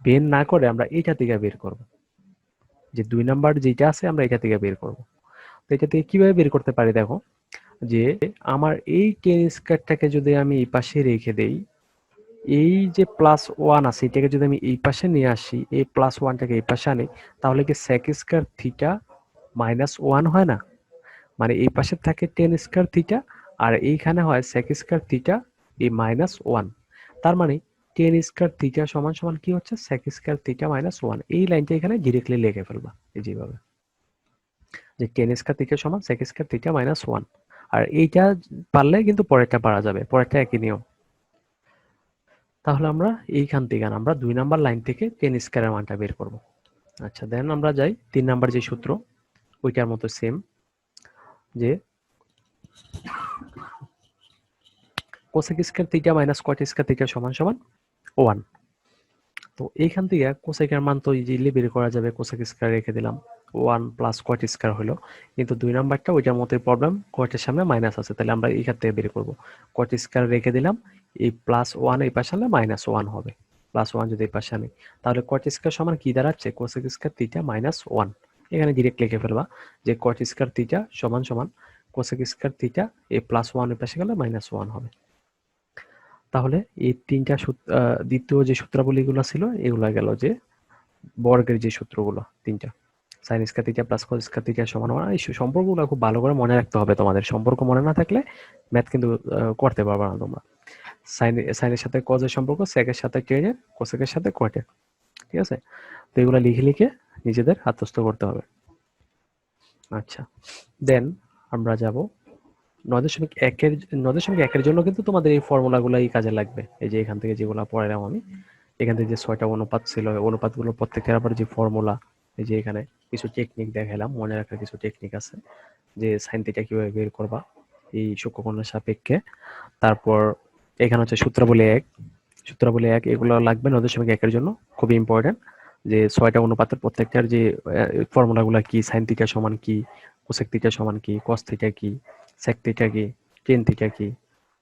বের না করে আমরা এইটা থেকে বের করব, যে 2 নাম্বার যেটা আছে আমরা এটা থেকে বের করব। তো এটা থেকে কিভাবে বের করতে পারি দেখো, যে আমার এই tan স্কয়ারটাকে যদি আমি এই পাশে রেখে দেই, এই যে প্লাস 1 আছে এটাকে যদি আমি এই পাশে নিয়ে আসি, এই প্লাস 1টাকে এই পাশে আনি, তাহলে কি sec স্কয়ার থিটা মাইনাস 1 হয় না? মানে এই পাশে থাকে tan স্কয়ার থিটা আর এইখানে হয় sec স্কয়ার থিটা এই মাইনাস 1। তার মানে tan স্কয়ার থিটা সমান সমান কি হচ্ছে sec স্কয়ার থিটা মাইনাস 1। এই লাইনটা এখানে ডিরেক্টলি লিখে ফেলবা এই যেভাবে, যে tan স্কয়ার থিটা সমান sec স্কয়ার থিটা মাইনাস 1। আর এইটা পারলে কিন্তু পরেরটা পারা যাবে, পরেরটা একই নিয়ম। তাহলে আমরা এইখান থেকে আমরা 2 নাম্বার লাইন থেকে tan স্কয়ারের মানটা বের করব। আচ্ছা, দেন আমরা যাই 3 নাম্বার যে সূত্র ওইটার মতো সেম, যে cosec square theta minus cot square theta সমান সমান 1। তো এইখান থেকে কোসেকের মান তো ইজিলি বের করা যাবে, কোসেক স্কয়ার রেখে দিলাম, 1 প্লাস cot স্কয়ার হলো। কিন্তু 2 নাম্বারটা ওইটার মতোই প্রবলেম, cot-এর সামনে মাইনাস আছে, তাহলে আমরা এইখান থেকে বের করব। cot স্কয়ার রেখে দিলাম, এই প্লাস 1 এই পাশে আনলে মাইনাস 1 হবে, প্লাস 1 যদি এই পাশে আনি তাহলে cot স্কয়ার সমান কি দাঁড়াচ্ছে, কোসেক স্কয়ার থিটা মাইনাস 1। এখানে ডিরেক্ট লিখে ফেলবা যে cot স্কয়ার থিটা সমান সমান কোসেক স্কয়ার থিটা এই প্লাস 1 এর পাশে গেলে মাইনাস 1 হবে। তাহলে এই তিনটা দ্বিতীয় যে সূত্রাবলীগুলো ছিল এগুলো গেল, যে বর্গের যে সূত্রগুলো তিনটা, sign square theta plus cos square theta সমান 1। এই সম্পর্কগুলো খুব ভালো করে মনে রাখতে হবে তোমাদের, সম্পর্ক মনে না থাকলে ম্যাথ কিন্তু করতে পারবে না তোমরা। সাইনের সাথে কজের সম্পর্ক, সেকের সাথে টেনের, কোসেকের সাথে কোয়াটের, ঠিক আছে? তো এগুলো লিখে লিখে নিজেদের আত্মস্থ করতে হবে। আচ্ছা, দেন আমরা যাব 9.1 এর জন্য কিন্তু তোমাদের এই ফর্মুলাগুলাই কাজে লাগবে। এই যে এখান থেকে যেগুলো পড়ালাম আমি, এখান থেকে যে 6টা অনুপাত ছিল, অনুপাতগুলো প্রত্যেকটার আবার যে ফর্মুলা, এই যে এখানে কিছু টেকনিক দেখালাম, মনে রাখার কিছু টেকনিক আছে, যে সাইন থিটা কিভাবে বের করবা এই সূক্ষ্মকোণের সাপেক্ষে। তারপর এখানে হচ্ছে সূত্রাবলী 1, এগুলো লাগবে 9.1 এর জন্য, খুবই ইম্পর্টেন্ট। যে 6টা অনুপাতের প্রত্যেকটার যে ফর্মুলাগুলো কি, সাইন থিটা সমান কি, কোসেক থিটা সমান কি, কস থিটা কি, সেক থিটা কি, টেন থিটা কি,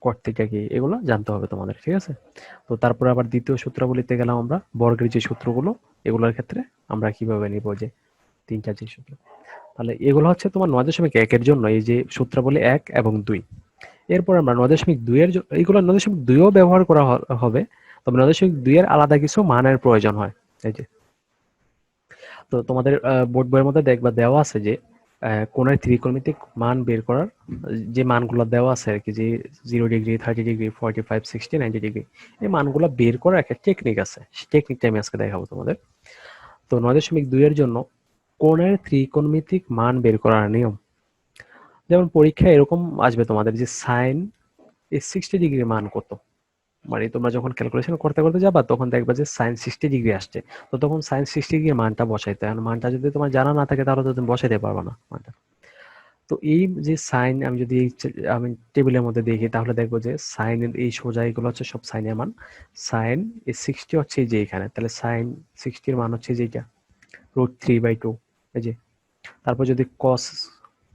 কট থিটা কি, এগুলো জানতে হবে তোমাদের, ঠিক আছে? তো তারপরে আবার দ্বিতীয় সূত্রাবলীতে গেলাম আমরা, বর্গের যে সূত্রগুলো এগুলোর ক্ষেত্রে আমরা কিভাবে নিব, যে তিনটা যে সূত্র, তাহলে এগুলো হচ্ছে তোমার 9.1 এর জন্য এই যে সূত্রাবলী 1 এবং 2। এরপর আমরা 9.2 এর এইগুলো 9.2ও ব্যবহার করা হবে, তবে 9.2 এর আলাদা কিছু মানের প্রয়োজন হয়। এই যে তো তোমাদের বোর্ড বইয়ের মধ্যে দেখবা দেওয়া আছে যে কোণের ত্রিকোণমিতিক মান বের করার যে মানগুলো দেওয়া আছে আর কি, যে 0 ডিগ্রি, 30 ডিগ্রি, 45, 60, 90 ডিগ্রি, এই মানগুলো বের করার একটা টেকনিক আছে। সেই টেকনিকটা আমি আজকে দেখাবো তোমাদের। তো 9.2 এর জন্য কোণের ত্রিকোণমিতিক মান বের করার নিয়ম, যেমন পরীক্ষায় এরকম আসবে তোমাদের যে সাইন এই 60 ডিগ্রির মান কত, মানে তোমরা যখন ক্যালকুলেশন করতে করতে যাবা তখন দেখবা যে সাইন 60 ডিগ্রি আসছে, তো তখন সাইন 60 ডিগ্রির মানটা বসাইতে হয়। মানটা যদি তোমার জানা না থাকে তাহলে তো তুমি বসাইতে পারবা না মানটা। তো এই যে সাইন, আমি যদি আমি টেবিলের মধ্যে দেখি তাহলে দেখবো যে সাইনের এই সোজা এগুলো হচ্ছে সব সাইনের মান। সাইন এই 60 হচ্ছে এই যে এখানে, তাহলে সাইন 60-র মান হচ্ছে যেটা √3/2, এই যে। তারপর যদি কস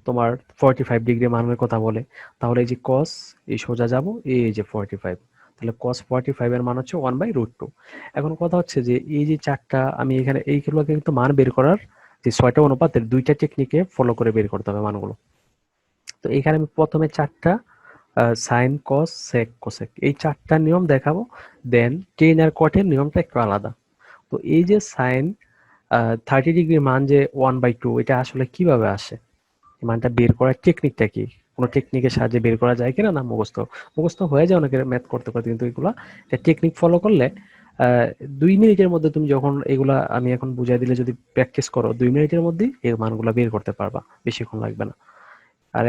তোমার 45 ডিগ্রি মানের কথা বলে, তাহলে এই যে কস এই সোজা যাব এই যে 45, তাহলে কস 45 এর মান হচ্ছে 1/√2। এখন কথা হচ্ছে যে এই যে চারটা আমি এখানে এইগুলোকে কিন্তু মান বের করার যে 6টা অনুপাতের 2টা টেকনিকে ফলো করে বের করতে হবে মানগুলো। তো এখানে আমি প্রথমে চারটা সাইন, কস, সেক, কোসেক এই চারটা নিয়ম দেখাবো, দেন টেন আর কটের নিয়মটা একটু আলাদা। তো এই যে সাইন 30 ডিগ্রির মান যে 1/2, এটা আসলে কিভাবে আসে, এই মানটা বের করার টেকনিকটা কি, কোনো টেকনিকের সাহায্যে বের করা যায় কিনা, না মুখস্থ হয়ে যায় অনেকের ম্যাথ করতে করতে, কিন্তু এগুলা টেকনিক ফলো করলে 2 মিনিটের মধ্যে তুমি যখন এগুলা আমি এখন বুঝাই দিলে যদি প্র্যাকটিস করো 2 মিনিটের মধ্যেই এই মানগুলা বের করতে পারবা, বেশিক্ষণ লাগবে না। আর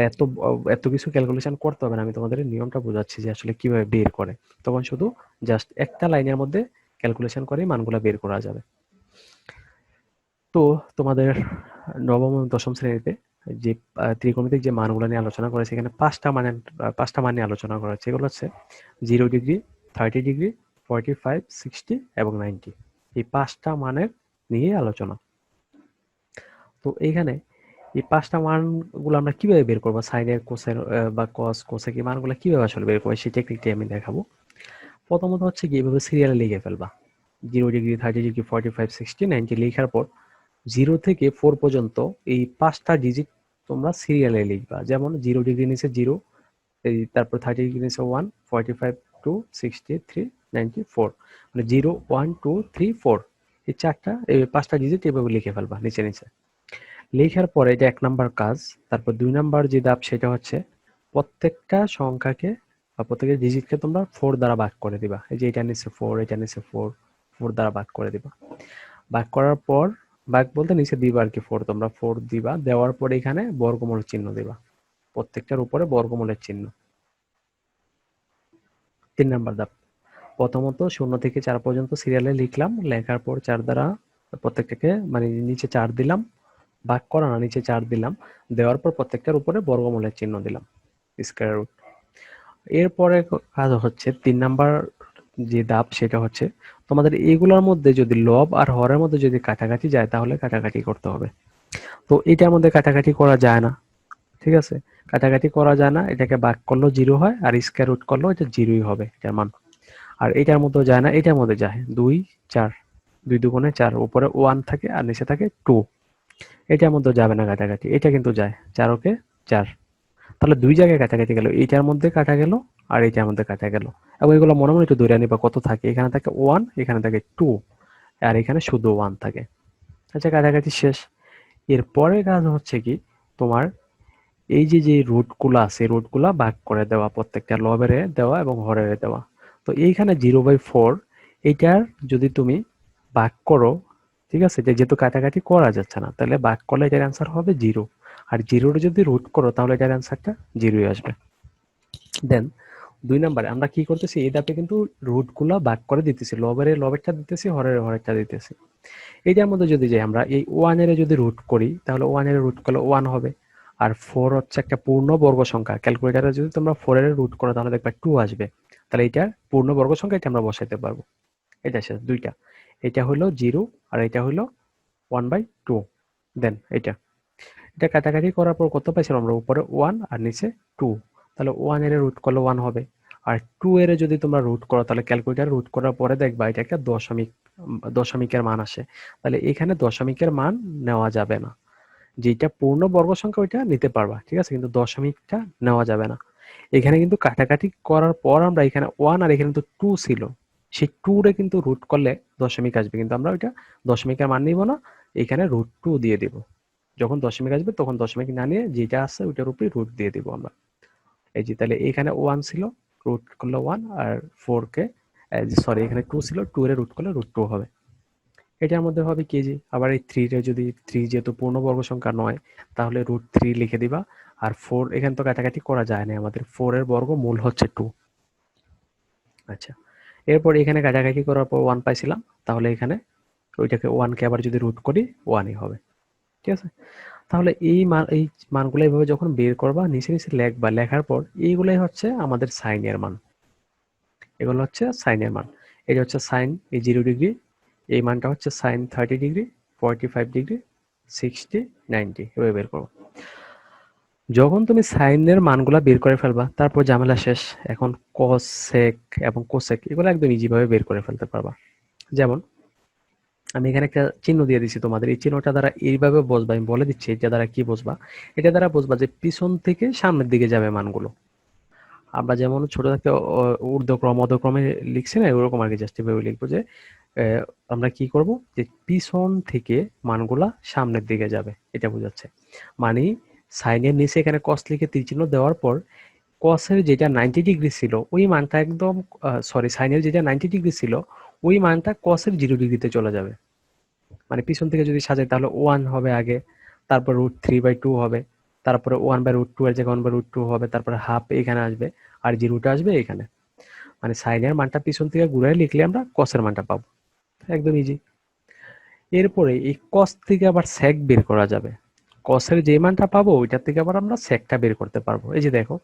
এত কিছু ক্যালকুলেশন করতে হবে না, আমি তোমাদের নিয়মটা বোঝাচ্ছি যে আসলে কিভাবে বের করে, তখন শুধু জাস্ট একটা লাইনের মধ্যে ক্যালকুলেশন করে মানগুলা বের করা যাবে। তো তোমাদের নবম এবং দশম শ্রেণীতে যে ত্রিকোণমিতিক যে মানগুলো নিয়ে আলোচনা করেছে, এখানে পাঁচটা মান নিয়ে আলোচনা করা হচ্ছে। এগুলো হচ্ছে 0 ডিগ্রি, 30 ডিগ্রি, 45, 60 এবং 90, এই পাঁচটা মানের নিয়ে আলোচনা। তো এইখানে এই পাঁচটা মানগুলো আমরা কিভাবে বের করবো, সাইনের, কোসের বা কস, কোসেক, এই মানগুলো কিভাবে আসলে বের করবো সেই টেকনিকটি আমি দেখাবো। প্রথমত হচ্ছে কি, এভাবে সিরিয়ালে লিখে ফেলবা। 0 ডিগ্রি, 30 ডিগ্রি, 45, 60, 90 লেখার পর 0 থেকে 4 পর্যন্ত এই পাঁচটা ডিজিট তোমরা সিরিয়ালে লিখবা। যেমন 0 ডিগ্রি নিচে 0, এই তারপর 30 ডিগ্রি নিচে 1, 45, 2, 63, 94, মানে 0, 1, 2, 3, 4, এই পাঁচটা ডিজিট এভাবে লিখে ফেলবা নিচে নিচে। লেখার পরে এটা 1 নাম্বার কাজ। তারপর 2 নাম্বার যে ধাপ সেটা হচ্ছে প্রত্যেকটা সংখ্যাকে বা প্রত্যেকটা ডিজিটকে তোমরা 4 দ্বারা ভাগ করে দিবা। এই যে এটা নিচে 4, এটা নিচে 4 দ্বারা ভাগ করে দিবা। ভাগ করার পর, ভাগ বলতে নিচে দিবা আর কি 4, তোমরা 4 দিবা, দেওয়ার পর এখানে বর্গমূল চিহ্ন দিবা, প্রত্যেকটার উপরে বর্গমূলের চিহ্ন। 3 নাম্বার ধাপ, প্রথমত 0 থেকে 4 পর্যন্ত সিরিয়ালে লিখলাম, লেখার পর 4 দ্বারা প্রত্যেকটাকে মানে নিচে 4 দিলাম, ভাগ করা না, নিচে 4 দিলাম, দেওয়ার পর প্রত্যেকটার উপরে বর্গমূলের চিহ্ন দিলাম, স্কয়ার রুট। এরপরে কাজ হচ্ছে 3 নাম্বার যে ধাপ সেটা হচ্ছে তোমাদের এইগুলোর মধ্যে যদি লব আর হরের মধ্যে যদি কাটাকাটি যায় তাহলে কাটাকাটি করতে হবে। তো এটার মধ্যে কাটাকাটি করা যায় না, ঠিক আছে, কাটাকাটি করা যায় না, এটাকে ভাগ করলেও 0 হয় আর স্কয়ার রুট করলেও এটা 0ই হবে এটার মান। আর এটার মধ্যে যায় না, এটার মধ্যে যায় 2, 4, 2 দুগুণে 4, উপরে 1 থাকে আর নিচে থাকে 2, এটার মধ্যে যাবে না কাটাকাটি, এটা কিন্তু যায়, 4 ওকে 4, তাহলে 2 জায়গায় কাটাকাটি গেল, এইটার মধ্যে কাটা গেল আর এইটার মধ্যে কাটা গেল। এবং এগুলো মনে মনে একটু ধরে নিবা কত থাকে, এখানে থাকে 1, এখানে থাকে 2, আর এখানে শুধু 1 থাকে। আচ্ছা, কাটাকাটি শেষ। এরপরে কাজ হচ্ছে কি, তোমার এই যে রুটগুলো আছে, রুটগুলা ভাগ করে দেওয়া, প্রত্যেকটা লবের দেওয়া এবং হরের দেওয়া। তো এইখানে 0/4 এইটার যদি তুমি ভাগ করো, ঠিক আছে, যেহেতু কাটাকাটি করা যাচ্ছে না, তাহলে ভাগ করলে এটার অ্যান্সার হবে 0, আর 0 যদি রুট করো তাহলে এটার অ্যান্সারটা 0ই আসবে। দেন 2 নাম্বারে আমরা কি করতেছি, এই ধাপে কিন্তু রুটগুলা ভাগ করে দিতেছি, লবেরটা দিতেছি, হরেরটা দিতেছি। এইটার মধ্যে যদি যাই আমরা এই 1 এর যদি রুট করি তাহলে 1 এর রুট করলে 1 হবে, আর 4 হচ্ছে একটা পূর্ণ বর্গ সংখ্যা, ক্যালকুলেটরে যদি তোমরা 4 এর রুট করো তাহলে দেখবা 2 আসবে, তাহলে এটার পূর্ণ বর্গ সংখ্যা এটা আমরা বসাইতে পারবো। এটা শেষ, দুইটা, এটা হলো 0 আর এটা হলো 1/2। দেন এটা কাটাকাটি করার পর কত পাইছিলাম আমরা, উপরে 1 আর নিচে 2, তাহলে 1 এর রুট করলে 1 হবে, আর 2 এর যদি তোমরা রুট করো তাহলে ক্যালকুলেটর রুট করার পরে দেখবা এটা একটা দশমিকের মান আসে, তাহলে এখানে দশমিকের মান নেওয়া যাবে না, যেটা পূর্ণ বর্গ সংখ্যা ওইটা নিতে পারবা, ঠিক আছে, কিন্তু দশমিকটা নেওয়া যাবে না। এখানে কিন্তু কাটাকাটি করার পর আমরা এখানে 1 আর এখানে তো 2 ছিল, সেই 2 রে কিন্তু রুট করলে দশমিক আসবে, কিন্তু আমরা ওইটা দশমিকের মান নিব না, এখানে √2 দিয়ে দিব, যখন দশমিক আসবে তখন দশমিক না নিয়ে যেটা আছে ওইটার উপরে রুট দিয়ে দিব আমরা। এই যে তাহলে এখানে 1 ছিল, রুট করলে 1, আর 4 কে সরি এখানে 2 ছিল, 2 এর রুট করলে √2 হবে। এটার মধ্যে হবে কি যে আবার এই 3 রে যদি 3 যেহেতু পূর্ণবর্গ সংখ্যা নয় তাহলে √3 লিখে দিবা। আর 4 এখানে তো কাটাকাটি করা যায় না, আমাদের 4 এর বর্গমূল হচ্ছে 2। আচ্ছা, এরপর এখানে কাটাকাটি করার পর 1 পাইছিলাম, তাহলে এখানে ওইটাকে 1 কে আবার যদি রুট করি 1ই হবে। ঠিক আছে, তাহলে এই মানগুলো এইভাবে যখন বের করবা নিচে নিচে লিখবা, লেখার পর এইগুলাই হচ্ছে আমাদের সাইনের মান। এগুলো হচ্ছে সাইনের মান। এটা হচ্ছে সাইন এই 0 ডিগ্রি, এই মানটা হচ্ছে সাইন 30 ডিগ্রি, 45 ডিগ্রি, 60, 90 এভাবে বের করো। যখন তুমি সাইনের মানগুলা বের করে ফেলবা তারপর ঝামেলা শেষ। এখন কস, সেক এবং কোসেক এগুলো একদম ইজি ভাবে বের করে ফেলতে পারবা। যেমন আমি এখানে একটা চিহ্ন দিয়ে দিচ্ছি তোমাদের, এই চিহ্নটা দ্বারা এইভাবে বুঝবা, আমি বলে দিচ্ছি এটা দ্বারা কি বুঝবা। এটা দ্বারা বুঝবা যে পিছন থেকে সামনের দিকে যাবে মানগুলো। আমরা যেমন ছোট থাকতে ঊর্ধ্বক্রম অধক্রমে লিখছি না, ওরকম আর কি, জাস্ট এভাবে লিখবো যে আমরা কি করব যে পিছন থেকে মানগুলা সামনের দিকে যাবে, এটা বোঝাচ্ছে। মানে সাইনের নিচে এখানে কস লিখে তীর চিহ্ন দেওয়ার পর কসের যেটা 90 ডিগ্রি ছিল ওই মানটা একদম সরি সাইনের যেটা 90 ডিগ্রি ছিল ওই মানটা কসের 0 ডিগ্রিতে চলে যাবে। মানে পিছন থেকে যদি সাজাই তাহলে 1 হবে আগে, তারপর √3/2 হবে, তারপরে 1/√2 এর জায়গায় 1/√2 হবে, তারপরে হাফ এখানে আসবে, আর জিরোটা আসবে এখানে। মানে সাইনের মানটা পিছন থেকে ঘুরে লিখলে আমরা কসের মানটা পাবো, একদম ইজি। এরপরে এই কস থেকে আবার সেক বের করা যাবে। কসের যে মানটা পাবো ওইটা থেকে আবার আমরা সেকটা বের করতে পারবো। এই যে দেখো,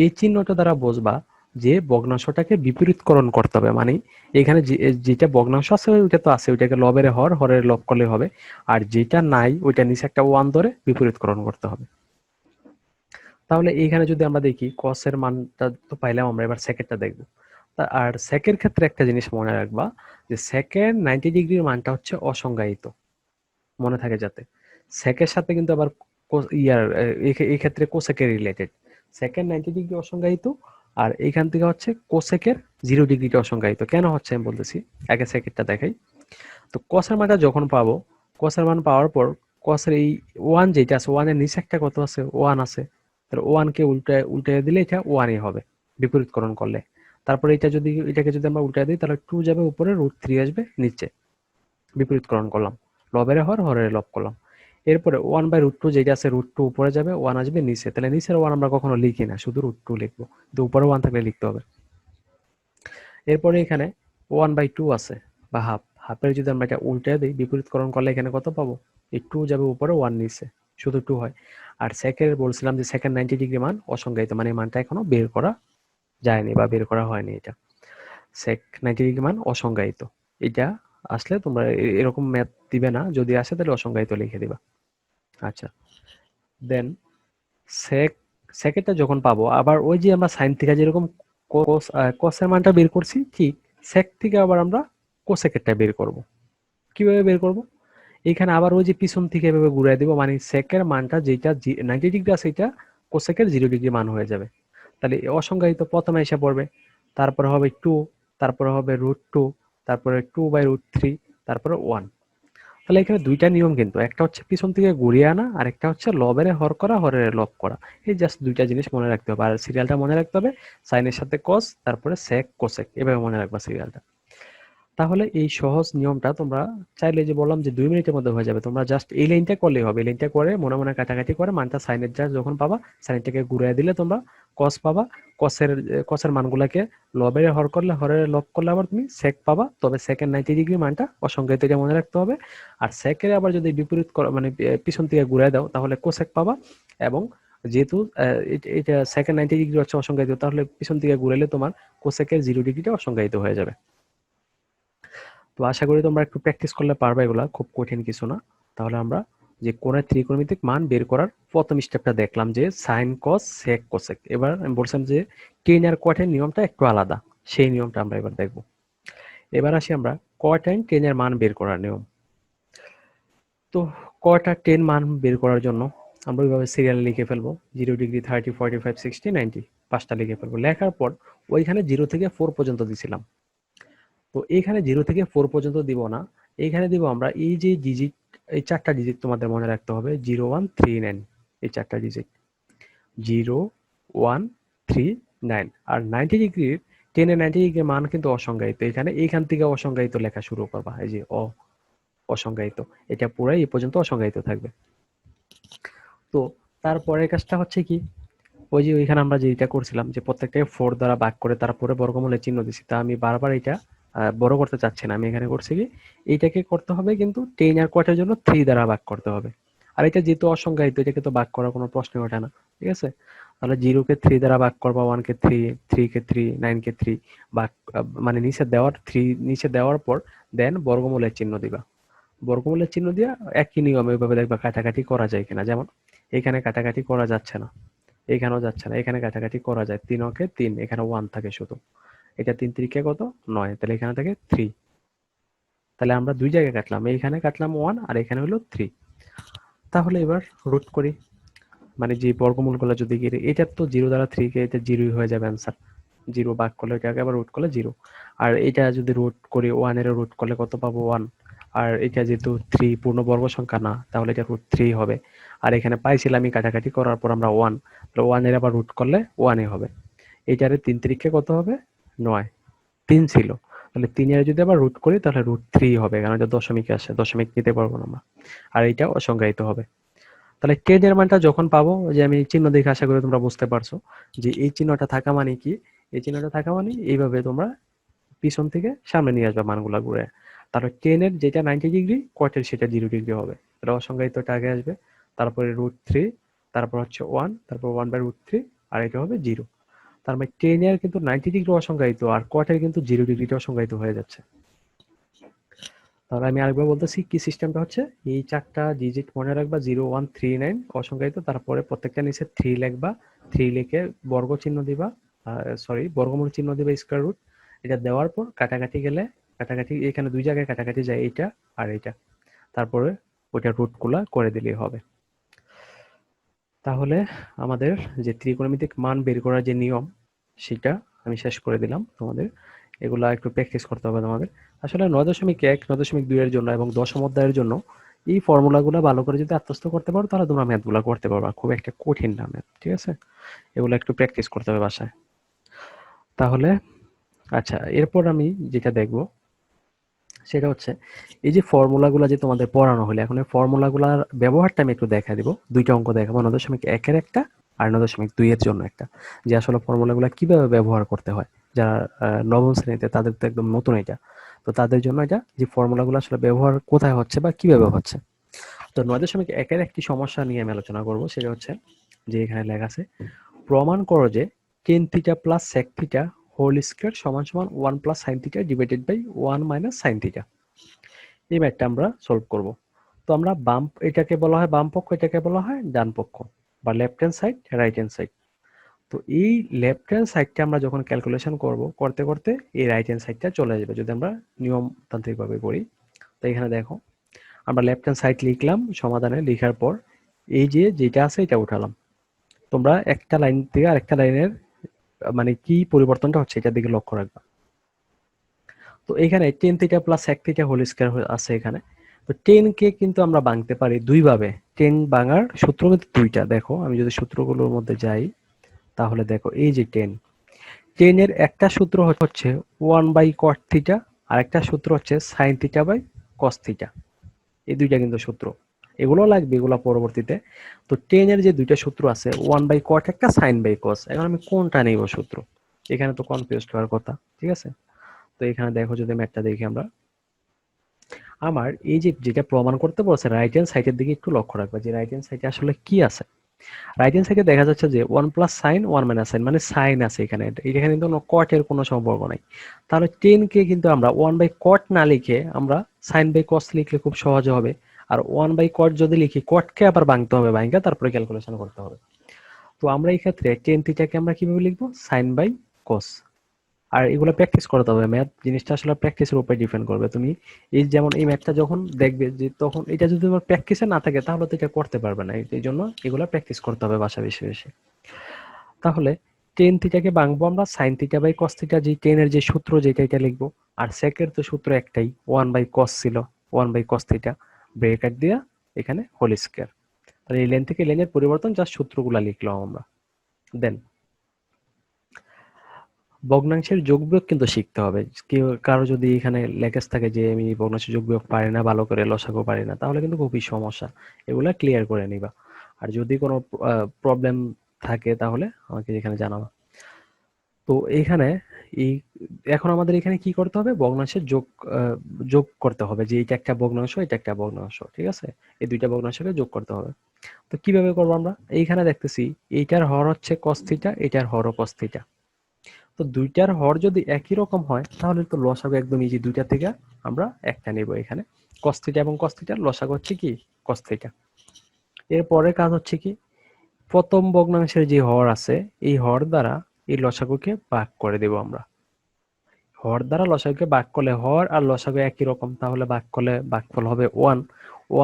এই চিহ্নটা দ্বারা বুঝবা যে ভগ্নাংশটাকে বিপরীতকরণ করতে হবে। মানে এখানে যেটা ভগ্নাংশ আছে ওইটা তো আছে, ওইটাকে লবের হর, হরের লব করলে হবে। আর যেটা নাই ওইটা নিচে একটা 1 ধরে বিপরীতকরণ করতে হবে। তাহলে এইখানে যদি আমরা দেখি কসের মানটা তো পাইলাম আমরা, এবার সেকেন্ডটা দেখবো। আর সেকের ক্ষেত্রে একটা জিনিস মনে রাখবা যে সেকেন্ড 90 ডিগ্রির মানটা হচ্ছে অসংজ্ঞায়িত, মনে থাকে যাতে। সেকের সাথে কিন্তু আবার এই ক্ষেত্রে কোসেকের রিলেটেড। সেকেন্ড 90 ডিগ্রি অসংজ্ঞায়িত, আর এইখান থেকে হচ্ছে কোসেকের 0 ডিগ্রিটা অসংজ্ঞায়িত। কেন হচ্ছে আমি বলতেছি, আগে সেকেন্ডটা দেখাই। তো কসের মানটা যখন পাবো, কসের মান পাওয়ার পর কসের এই 1 যেটা আছে 1 এর নিচে একটা কত আছে 1 আছে, তাহলে 1 কে উল্টায় দিলে এটা 1ই হবে বিপরীতকরণ করলে। তারপরে এটাকে যদি আমরা উল্টায় দিই তাহলে 2 যাবে উপরে, √3 আসবে নিচে, বিপরীতকরণ করলাম, লবের হর হরের লব করলাম। এরপরে 1/√2 যেটা আছে √2 উপরে যাবে, 1 আসবে নিচে, তাহলে নিচের 1 আমরা কখনো লিখি না, শুধু √2 লিখবো, কিন্তু উপরে 1 থাকলে লিখতে হবে। এরপরে এখানে 1/2 আছে বা হাফ, হাফের যদি আমরা এটা উল্টে দিই বিপরীতকরণ করলে এখানে কত পাবো, এই 2 যাবে উপরে 1 নিচে, শুধু 2 হয়। আর সেকের বলছিলাম যে সেকেন্ড 90 ডিগ্রি মান অসংজ্ঞায়িত, মানে এই মানটা এখনো বের করা যায়নি বা বের করা হয়নি। এটা সেক 90 ডিগ্রি মান অসংজ্ঞায়িত। এটা আসলে তোমরা এরকম ম্যাথ দিবে না, যদি আসে তাহলে অসংজ্ঞায়িত লিখে দিবা। আচ্ছা, দেন সেকেন্ডটা যখন পাবো আবার ওই যে আমরা সাইন থেকে যেরকম কসের মানটা বের করছি, ঠিক সেক থেকে আবার আমরা কোসেকেরটা বের করব। কিভাবে বের করব, এখানে আবার ওই যে পিছন থেকে এভাবে ঘুরিয়ে দিব, মানে সেকের মানটা যেটা 90 ডিগ্রি আছে এটা কোসেকের 0 ডিগ্রি মান হয়ে যাবে। তাহলে অসংজ্ঞায়িত প্রথমে এসে পড়বে, তারপরে হবে 2, তারপরে হবে √2, তারপরে 2/√3, তারপরে 1। তাহলে এখানে দুইটা নিয়ম, কিন্তু একটা হচ্ছে পিছন থেকে ঘুরিয়ে আনা আর একটা হচ্ছে লবের হর করা, হরের লব করা। এই জাস্ট দুইটা জিনিস মনে রাখতে হবে, আর সিরিয়ালটা মনে রাখতে হবে সাইনের সাথে কস, তারপরে সেক কোসেক, এভাবে মনে রাখবা সিরিয়ালটা। তাহলে এই সহজ নিয়মটা তোমরা চাইলে, যে বললাম যে 2 মিনিটের মধ্যে হয়ে যাবে, তোমরা জাস্ট এই লাইনটা করলেই হবে। এই লাইনটা করে মনে মনে কাটাকাটি করে মানটা সাইনের যা যখন পাবা সাইনটাকে ঘুরিয়ে দিলে তোমরা কস পাবা। কসের মানগুলাকে লবের হর করলে, হরের লব করলে আবার তুমি সেক পাবা। তবে সেকেন্ড 90 ডিগ্রি মানটা অসংজ্ঞায়িত, এটা মনে রাখতে হবে। আর সেকের আবার যদি বিপরীত মানে পিছন থেকে ঘুরিয়ে দাও তাহলে কোসেক পাবা। এবং যেহেতু এটা সেকেন্ড 90 ডিগ্রি হচ্ছে অসংজ্ঞায়িত, তাহলে পিছন থেকে ঘুরাইলে তোমার কোসেকের 0 ডিগ্রিটা অসংজ্ঞায়িত হয়ে যাবে। তো আশা করি তোমরা একটু প্র্যাকটিস করলে পারবে, এগুলা খুব কঠিন কিছু না। তাহলে আমরা যে কোণের ত্রিকোণমিতিক মান বের করার প্রথম স্টেপটা দেখলাম যে সাইন কস সেক কোসেক। এবার আমি বলছিলাম যে টেন আর কটের নিয়মটা একটু আলাদা, সেই নিয়মটা আমরা এবার দেখব। এবার আসি আমরা কট এন্ড টেন এর মান বের করার নিয়ম। তো কট আর 10 মান বের করার জন্য আমরা ওইভাবে সিরিয়াল লিখে ফেলবো, 0 ডিগ্রি, 30, 45, 60, 90 পাঁচটা লিখে ফেলবো। লেখার পর ওইখানে 0 থেকে 4 পর্যন্ত দিছিলাম, তো এখানে 0 থেকে 4 পর্যন্ত দিব না, এখানে দিব আমরা এই যে ডিজিট এই 4টা ডিজিট তোমাদের মনে রাখতে হবে, 0139, এই 4টা ডিজিট 0139। আর 90 ডিগ্রির 90 ডিগ্রির মান কিন্তু অসংজ্ঞায়িত, এইখান থেকে অসংজ্ঞায়িত লেখা শুরু করবা, এই যে অসংজ্ঞায়িত, এটা পুরাই এই পর্যন্ত অসংজ্ঞায়িত থাকবে। তো তারপরের কাজটা হচ্ছে কি, ওই যে ওইখানে আমরা যেটা করছিলাম যে প্রত্যেকটাকে 4 দ্বারা ভাগ করে তারপরে বর্গমূলের চিহ্ন দিছি, তা আমি বারবার এটা বড় করতে চাচ্ছি না, আমি এখানে করছি কি এইটাকে করতে হবে কিন্তু 10 আর কোয়াটের জন্য 3 দ্বারা ভাগ করতে হবে। আর এটা যেহেতু অসংজ্ঞায়িত, এটাকে তো ভাগ করার কোনো প্রশ্ন ওঠে না, ঠিক আছে? তাহলে 0 কে 3 দ্বারা ভাগ করবা, 1 কে 3, 3 কে 3, 9 কে 3 ভাগ, মানে নিচে দেওয়ার 3 নিচে দেওয়ার পর দেন বর্গমূলের চিহ্ন দিবা। বর্গমূলের চিহ্ন দিয়া একই নিয়মে ওইভাবে দেখবা কাটাকাটি করা যায় কিনা। যেমন এখানে কাটাকাটি করা যাচ্ছে না, এখানেও যাচ্ছে না, এখানে কাটাকাটি করা যায়, 3 ওকে 3, এখানে 1 থাকে শুধু, এটা 3 3 কত 9, তাহলে এখানে থাকে 3। তাহলে আমরা দুই জায়গায় কাটলাম, এইখানে কাটলাম 1 আর এখানে হলো 3। তাহলে এবার রুট করি, মানে যে বর্গমূলগুলো যদি গিয়ে এটা তো 0 দ্বারা 3 কে এটা 0ই হয়ে যাবে অ্যান্সার, 0 ভাগ করলে এটাকে আবার রুট করলে 0। আর এটা যদি রুট করি 1 এর রুট করলে কত পাবো 1। আর এটা যেহেতু 3 পূর্ণবর্গ সংখ্যা না, তাহলে এটা রুট 3 হবে। আর এখানে পাইছিলাম আমি কাটাকাটি করার পর আমরা 1, তাহলে 1 এর আবার রুট করলে 1 এ হবে। এইটারে 3 3 কত হবে 9, 3 ছিল, তাহলে 3 এর যদি আবার রুট করি তাহলে রুট 3 হবে, কারণ এটা দশমিকে আসে, দশমিক নিতে পারবো না আমরা। আর এটা অসংজ্ঞায়িত হবে। তাহলে 10 এর মানটা যখন পাবো, যে আমি চিহ্ন দেখে আশা করি তোমরা বুঝতে পারছো যে এই চিহ্নটা থাকা মানে কি, এই চিহ্নটা থাকা মানে এইভাবে তোমরা পিছন থেকে সামনে নিয়ে আসবে মানগুলা ঘুরে। তাহলে 10 এর যেটা 90 ডিগ্রি, কোয়াটের সেটা 0 ডিগ্রি হবে, তাহলে অসংজ্ঞায়িতটা আগে আসবে, তারপরে রুট 3, তারপর হচ্ছে 1, তারপর 1/√3, আর এটা হবে 0। তার মানে 10 এর কিন্তু 90 ডিগ্রি অসংজ্ঞায়িত, আর কোয়াটের কিন্তু 0 ডিগ্রিটা অসংজ্ঞায়িত হয়ে যাচ্ছে। তাহলে আমি আরেকবার বলতেছি কি সিস্টেমটা হচ্ছে, এই 4টা ডিজিট মনে রাখবা, 0139 অসংজ্ঞায়িত, তারপরে প্রত্যেকটা নিচে 3 লিখবা, 3 লিখে বর্গ চিহ্ন দিবা, বর্গমূল চিহ্ন দিবা, স্কয়ার রুট। এটা দেওয়ার পর কাটাকাটি গেলে, কাটাকাটি এখানে দুই জায়গায় কাটাকাটি যায়, এইটা আর এইটা, তারপরে ওইটা রুটগুলা করে দিলেই হবে। তাহলে আমাদের যে ত্রিকোণমিতিক মান বের করার যে নিয়ম, সেটা আমি শেষ করে দিলাম তোমাদের। এগুলা একটু প্র্যাকটিস করতে হবে তোমাদের। আসলে 9.1, 9.2 এর জন্য এবং দশম অধ্যায়ের জন্য এই ফর্মুলাগুলো ভালো করে যদি আত্মস্থ করতে পারো, তাহলে তোমরা ম্যাথগুলো করতে পারবা, খুব একটা কঠিন না ম্যাথ, ঠিক আছে? এগুলো একটু প্র্যাকটিস করতে হবে বাসায়। তাহলে আচ্ছা, এরপর আমি যেটা দেখব সেটা হচ্ছে এই যে ফর্মুলাগুলো যে তোমাদের পড়ানো হলো, এখন এই ফর্মুলাগুলোর ব্যবহারটা আমি একটু দেখা দিব। দুইটা অঙ্ক দেখাবো, 9.1 এর একটা আর 9.2 এর জন্য একটা, যে আসলে ফর্মুলাগুলো কিভাবে ব্যবহার করতে হয়। যারা নবম শ্রেণীতে, তাদের তো একদম নতুন এটা, তো তাদের জন্য এটা যে ফর্মুলাগুলো আসলে ব্যবহার কোথায় হচ্ছে বা কিভাবে হচ্ছে। তো 9.1 এর একটি সমস্যা নিয়ে আমি আলোচনা করব, সেটা হচ্ছে যে এখানে লেখা আছে, প্রমাণ করো যে tan theta plus sec theta whole square সমান সমান 1 plus sine theta divided by 1 minus sine theta. এই ম্যাথটা আমরা সলভ করব। তো আমরা এটাকে বলা হয় বাম পক্ষ, এটাকে বলা হয় ডান পক্ষ, বা left hand side, right hand side. তো এই লেফট হ্যান্ড সাইডটা আমরা যখন ক্যালকুলেশন করব, করতে করতে এই রাইট হ্যান্ড সাইডটা চলে যাবে, যদি আমরা নিয়মতান্ত্রিকভাবে করি। তো এখানে দেখো, আমরা লেফট হ্যান্ড সাইড লিখলাম, সমাধানে লিখার পর এই যে যেটা আছে এটা উঠালাম। তোমরা একটা লাইন থেকে আরেকটা লাইনের মানে কি পরিবর্তনটা হচ্ছে এটার দিকে লক্ষ্য রাখবা। তো এখানে tan theta plus sec theta whole square আছে এখানে। তো 10 কে কিন্তু আমরা ভাঙতে পারি দুই ভাবে। 10 ভাঙার সূত্র কিন্তু দুইটা। দেখো আমি যদি সূত্রগুলোর মধ্যে যাই, তাহলে দেখো এই যে 10 এর একটা সূত্র হচ্ছে 1/cot থিটা, আর একটা সূত্র হচ্ছে sin theta by cos theta. এই দুইটা কিন্তু সূত্র, এগুলো লাগবে, এগুলো পরবর্তীতে। তো 10 এর যে দুইটা সূত্র আছে, 1/cot একটা, sin/cos, এখন আমি কোনটা নেব সূত্র, এখানে তো কনফিউজড হওয়ার কথা, ঠিক আছে? তো এখানে দেখো, যদি ম্যাথটা দেখি আমরা, আমার এই যে যেটা প্রমাণ করতে বলছে রাইট হ্যান্ড সাইডের দিকে একটু লক্ষ্য রাখবা, যে রাইট হ্যান্ড সাইডে আসলে কি আছে। রাইট হ্যান্ড সাইডে দেখা যাচ্ছে যে 1 প্লাস সাইন 1 মাইনাস সাইন, মানে সাইন আছে এখানে, এখানে কিন্তু কট এর কোনো সম্পর্ক নাই। তাহলে 10 কে কিন্তু আমরা 1/cot না লিখে আমরা sin/cos লিখলে খুব সহজ হবে। আর 1/cot যদি লিখি, cot কে আবার ভাঙতে হবে, ভাঙা তারপরে ক্যালকুলেশন করতে হবে। তো আমরা এই ক্ষেত্রে tan থিটাকে আমরা কিভাবে লিখবো, sin/cos। আর এগুলো প্র্যাকটিস করতে হবে, ম্যাথ জিনিসটা আসলে প্র্যাকটিসের উপরে ডিপেন্ড করবে। তুমি এই যেমন এই ম্যাথটা যখন দেখবে, যে তখন এটা যদি তোমার প্র্যাকটিসে না থাকে, তাহলে তো এটা করতে পারবে না। এই জন্য এগুলো প্র্যাকটিস করতে হবে বাসা বেশি বেশি। তাহলে টেন থিটাকে ভাঙবো আমরা sine theta by cos theta, যে টেনের যে সূত্র যেটা, এটা লিখবো। আর সেকের তো সূত্র একটাই, 1/cos ছিল, 1/cos থিটা, ব্রেকেট দিয়া এখানে হোল স্কয়ার। তাহলে এই লাইন থেকে লাইনের পরিবর্তন জাস্ট সূত্রগুলো লিখলাম আমরা। দেন ভগ্নাংশের যোগবিয়োগ কিন্তু শিখতে হবে। কেউ কারো যদি এখানে লেখেজ থাকে যে আমি ভগ্নাংশের যোগবিয়োগ পারি না ভালো করে, লসাগু পারি না, তাহলে কিন্তু খুবই সমস্যা। এগুলা ক্লিয়ার করে নিবা। আর যদি কোনো প্রবলেম থাকে তাহলে আমাকে এখানে জানাবা। তো এখানে এই এখন আমাদের এখানে কি করতে হবে, ভগ্নাংশের যোগ করতে হবে, যে এটা একটা ভগ্নাংশ এটা একটা ভগ্নাংশ, ঠিক আছে, এই দুইটা ভগ্নাংশকে যোগ করতে হবে। তো কিভাবে করবো আমরা, এইখানে দেখতেছি এইটার হর হচ্ছে cos থিটা, এটার হরও cos থিটা। তো দুইটার হর যদি একই রকম হয় তাহলে তো লসাগু একদম ইজি, দুইটা থেকে আমরা একটা নেব। এখানে cos থিটা এবং cos থিটার লসাগু হচ্ছে কি cos থিটা। এর পরের কাজ হচ্ছে কি, প্রথম ভগ্নাংশের যে হর আছে এই হর দ্বারা এই লসাগুকে ভাগ করে দেব আমরা। হর দ্বারা লসাগুকে ভাগ করলে হর আর লসাগু একই রকম, তাহলে ভাগ করলে ভাগফল হবে 1।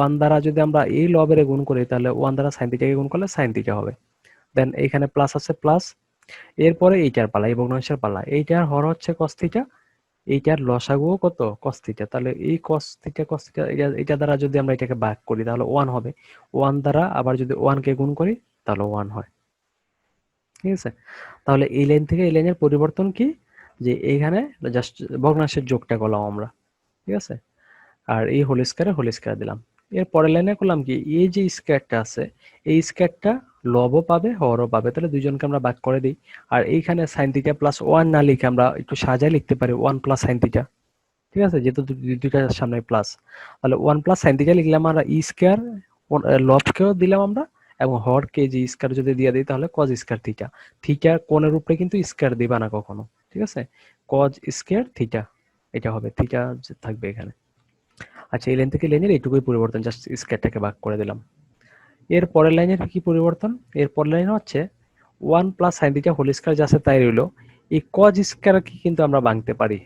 1 দ্বারা যদি আমরা এই লবের গুণ করি তাহলে 1 দ্বারা sin থিটাকে গুণ করলে sin থিটা হবে। দেন এখানে প্লাস আছে প্লাস। এরপরে এইটার পালা, এই ভগ্নাংশের পালা, এইটার হর হচ্ছে cos থিটা, এইটার লসাগুও কত cos থিটা। তাহলে এই cos থিটা এটা দ্বারা যদি আমরা এটাকে ভাগ করি তাহলে 1 হবে। 1 দ্বারা আবার যদি 1 কে গুণ করি তাহলে 1 হয়। ঠিক আছে, তাহলে এই লাইন থেকে এই লাইনের পরিবর্তন কি, যে এইখানে জাস্ট ভগ্নাংশের যোগটা করলাম আমরা। ঠিক আছে, আর এই হোল স্কয়ার দিলাম। এর পরের লাইনে করলাম কি, এই যে স্কয়ারটা আছে এই স্কয়ারটা লবও পাবে হরও পাবে, তাহলে দুইজনকে আমরা ভাগ করে দিই। আর এইখানে sin থিটা প্লাস 1 না লিখে আমরা একটু সাজায় লিখতে পারি 1 প্লাস sin থিটা। ঠিক আছে, যেহেতু দুইটার সামনে প্লাস, তাহলে 1 প্লাস sin থিটা লিখলাম আমরা, ই স্কয়ার লবকেও দিলাম আমরা, এবং হরকে যে স্কয়ার যদি দিয়ে দিই তাহলে cos স্কয়ার থিটা। থিটা কোণের উপরে কিন্তু স্কয়ার দিবা না কখনো, ঠিক আছে, cos স্কয়ার থিটা এটা হবে, থিটা থাকবে এখানে। আচ্ছা, এই লাইন থেকে লাইনের এইটুকুই পরিবর্তন, জাস্ট স্কয়ারটাকে ভাগ করে দিলাম। এর পরের লাইনের কি পরিবর্তন, এর পরের লাইন হচ্ছে 1 plus sin theta whole square যা আছে তাই রইলো। এই cos স্কয়ারকে কিন্তু আমরা ভাঙতে পারি,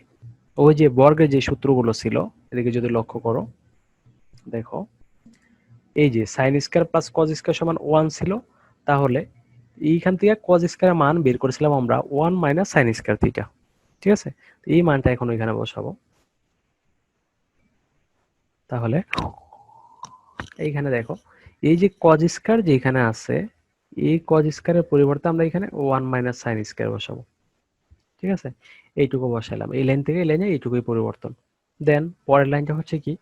ওই যে বর্গের যে সূত্রগুলো ছিল এদিকে যদি লক্ষ্য করো, দেখো এই যে sin square plus cos square সমান 1 ছিল, তাহলে এইখান থেকে cos স্কয়ারের মান বের করেছিলাম আমরা 1 মাইনাস sin স্কয়ার থিটা। ঠিক আছে, এই মানটা এখন এখানে বসাবো। তাহলে এইখানে দেখো এই যে cos স্কয়ার যেখানে আছে, এই cos স্কয়ারের পরিবর্তে আমরা এখানে 1 মাইনাস sin স্কয়ার বসাবো। ঠিক আছে, এইটুকু বসাইলাম, এই লাইন থেকে এই লাইনে এইটুকুই পরিবর্তন। দেন পরের লাইনটা হচ্ছে কি,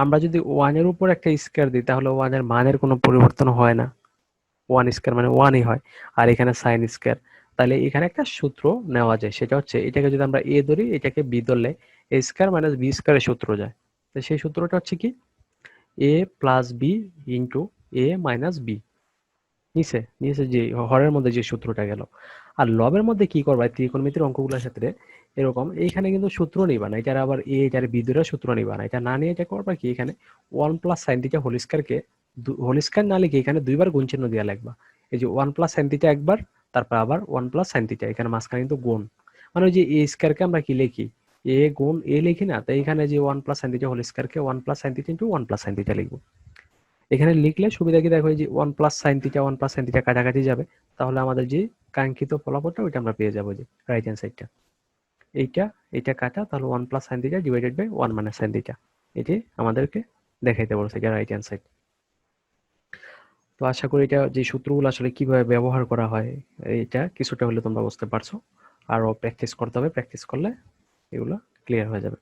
আমরা যদি 1 এর উপর একটা স্কয়ার দিই তাহলে 1 এর মানের কোনো পরিবর্তন হয় না, 1 স্কয়ার মানে 1ই হয়। আর এখানে sin স্কয়ার, তাহলে এখানে একটা সূত্র নেওয়া যায়, সেটা হচ্ছে এটাকে যদি আমরা a ধরি এটাকে b ধরলে a স্কয়ার মাইনাস b স্কয়ারের সূত্র যায়। তো সেই সূত্রটা হচ্ছে কি, a plus b into a minus b। নিচে নিচে যে হরের মধ্যে যে সূত্রটা গেল। আর লবের মধ্যে কি করবা, ত্রিকোণমিতির অঙ্কগুলোর ক্ষেত্রে এরকম, এইখানে কিন্তু সূত্র নিবা না, এটার আবার এ এটার বি ধরে সূত্র নিবা না, এটা না নিয়ে এটা করবা কি, এখানে 1 প্লাস sin থিটা হোল স্কয়ারকে হোল স্কয়ার না লিখে এখানে দুইবার গুণ চিহ্ন দিয়ে লিখবা। এই যে 1 প্লাস sin থিটা একবার, তারপর আবার 1 প্লাস sin থিটা, এখানে মাঝখানে কিন্তু গুণ, মানে ওই যে a স্কয়ারকে আমরা কি লিখি, a গুণ a লিখি না, তাই এখানে যে 1 প্লাস sin থিটা হোল স্কয়ারকে 1 plus sin theta into 1 plus sin theta লিখবো। এখানে লিখলে সুবিধা কি দেখো, এই যে 1 plus sin theta 1 plus sin theta কাটাকাটি যাবে, তাহলে আমাদের যে কাঙ্ক্ষিত ফলাফলটা ওইটা আমরা পেয়ে যাবো, যে রাইট হ্যান্ড সাইডটা এইটা, এটা কাটা, তাহলে 1 plus sin theta divided by 1 minus sin theta, এটি আমাদেরকে দেখাইতে বলছে, এটা রাইট হ্যান্ড সাইড। তো আশা করি এটা যে সূত্রগুলো আসলে কিভাবে ব্যবহার করা হয় এটা কিছুটা হলে তোমরা বুঝতে পারছো। আরো প্র্যাকটিস করতে হবে, প্র্যাকটিস করলে এগুলো ক্লিয়ার হয়ে যাবে।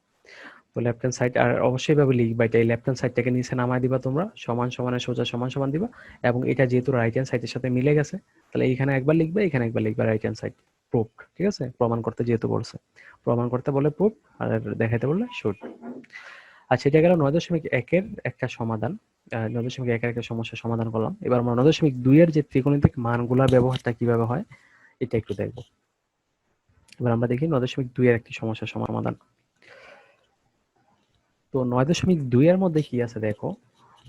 তো লেফট হ্যান্ড সাইড, আর অবশ্যই ভাবে লিখবা, এটা লেফট হ্যান্ড সাইডটাকে নিচে নামায় দিবা তোমরা, সমান সমানে সোজা সমান সমান দিবা, এবং এটা যেহেতু রাইট হ্যান্ড সাইডের সাথে মিলে গেছে তাহলে এইখানে একবার লিখবে এখানে একবার লিখবা, রাইট হ্যান্ড সাইড প্রুফড। ঠিক আছে, প্রমাণ করতে যেহেতু বলছে, প্রমাণ করতে বলে প্রুফ, আর দেখাইতে বললে শুড। আচ্ছা, এটা গেল 9.1 এর একটা সমাধান, 9.1 এর একটা সমস্যার সমাধান করলাম। এবার আমরা 9.2 এর যে ত্রিকোণমিতিক মানগুলোর ব্যবহারটা কিভাবে হয় এটা একটু দেখবো। এবার আমরা দেখি 9.2 এর একটি সমস্যার সমাধান। তো 9.2 এর মধ্যে কি আছে দেখো,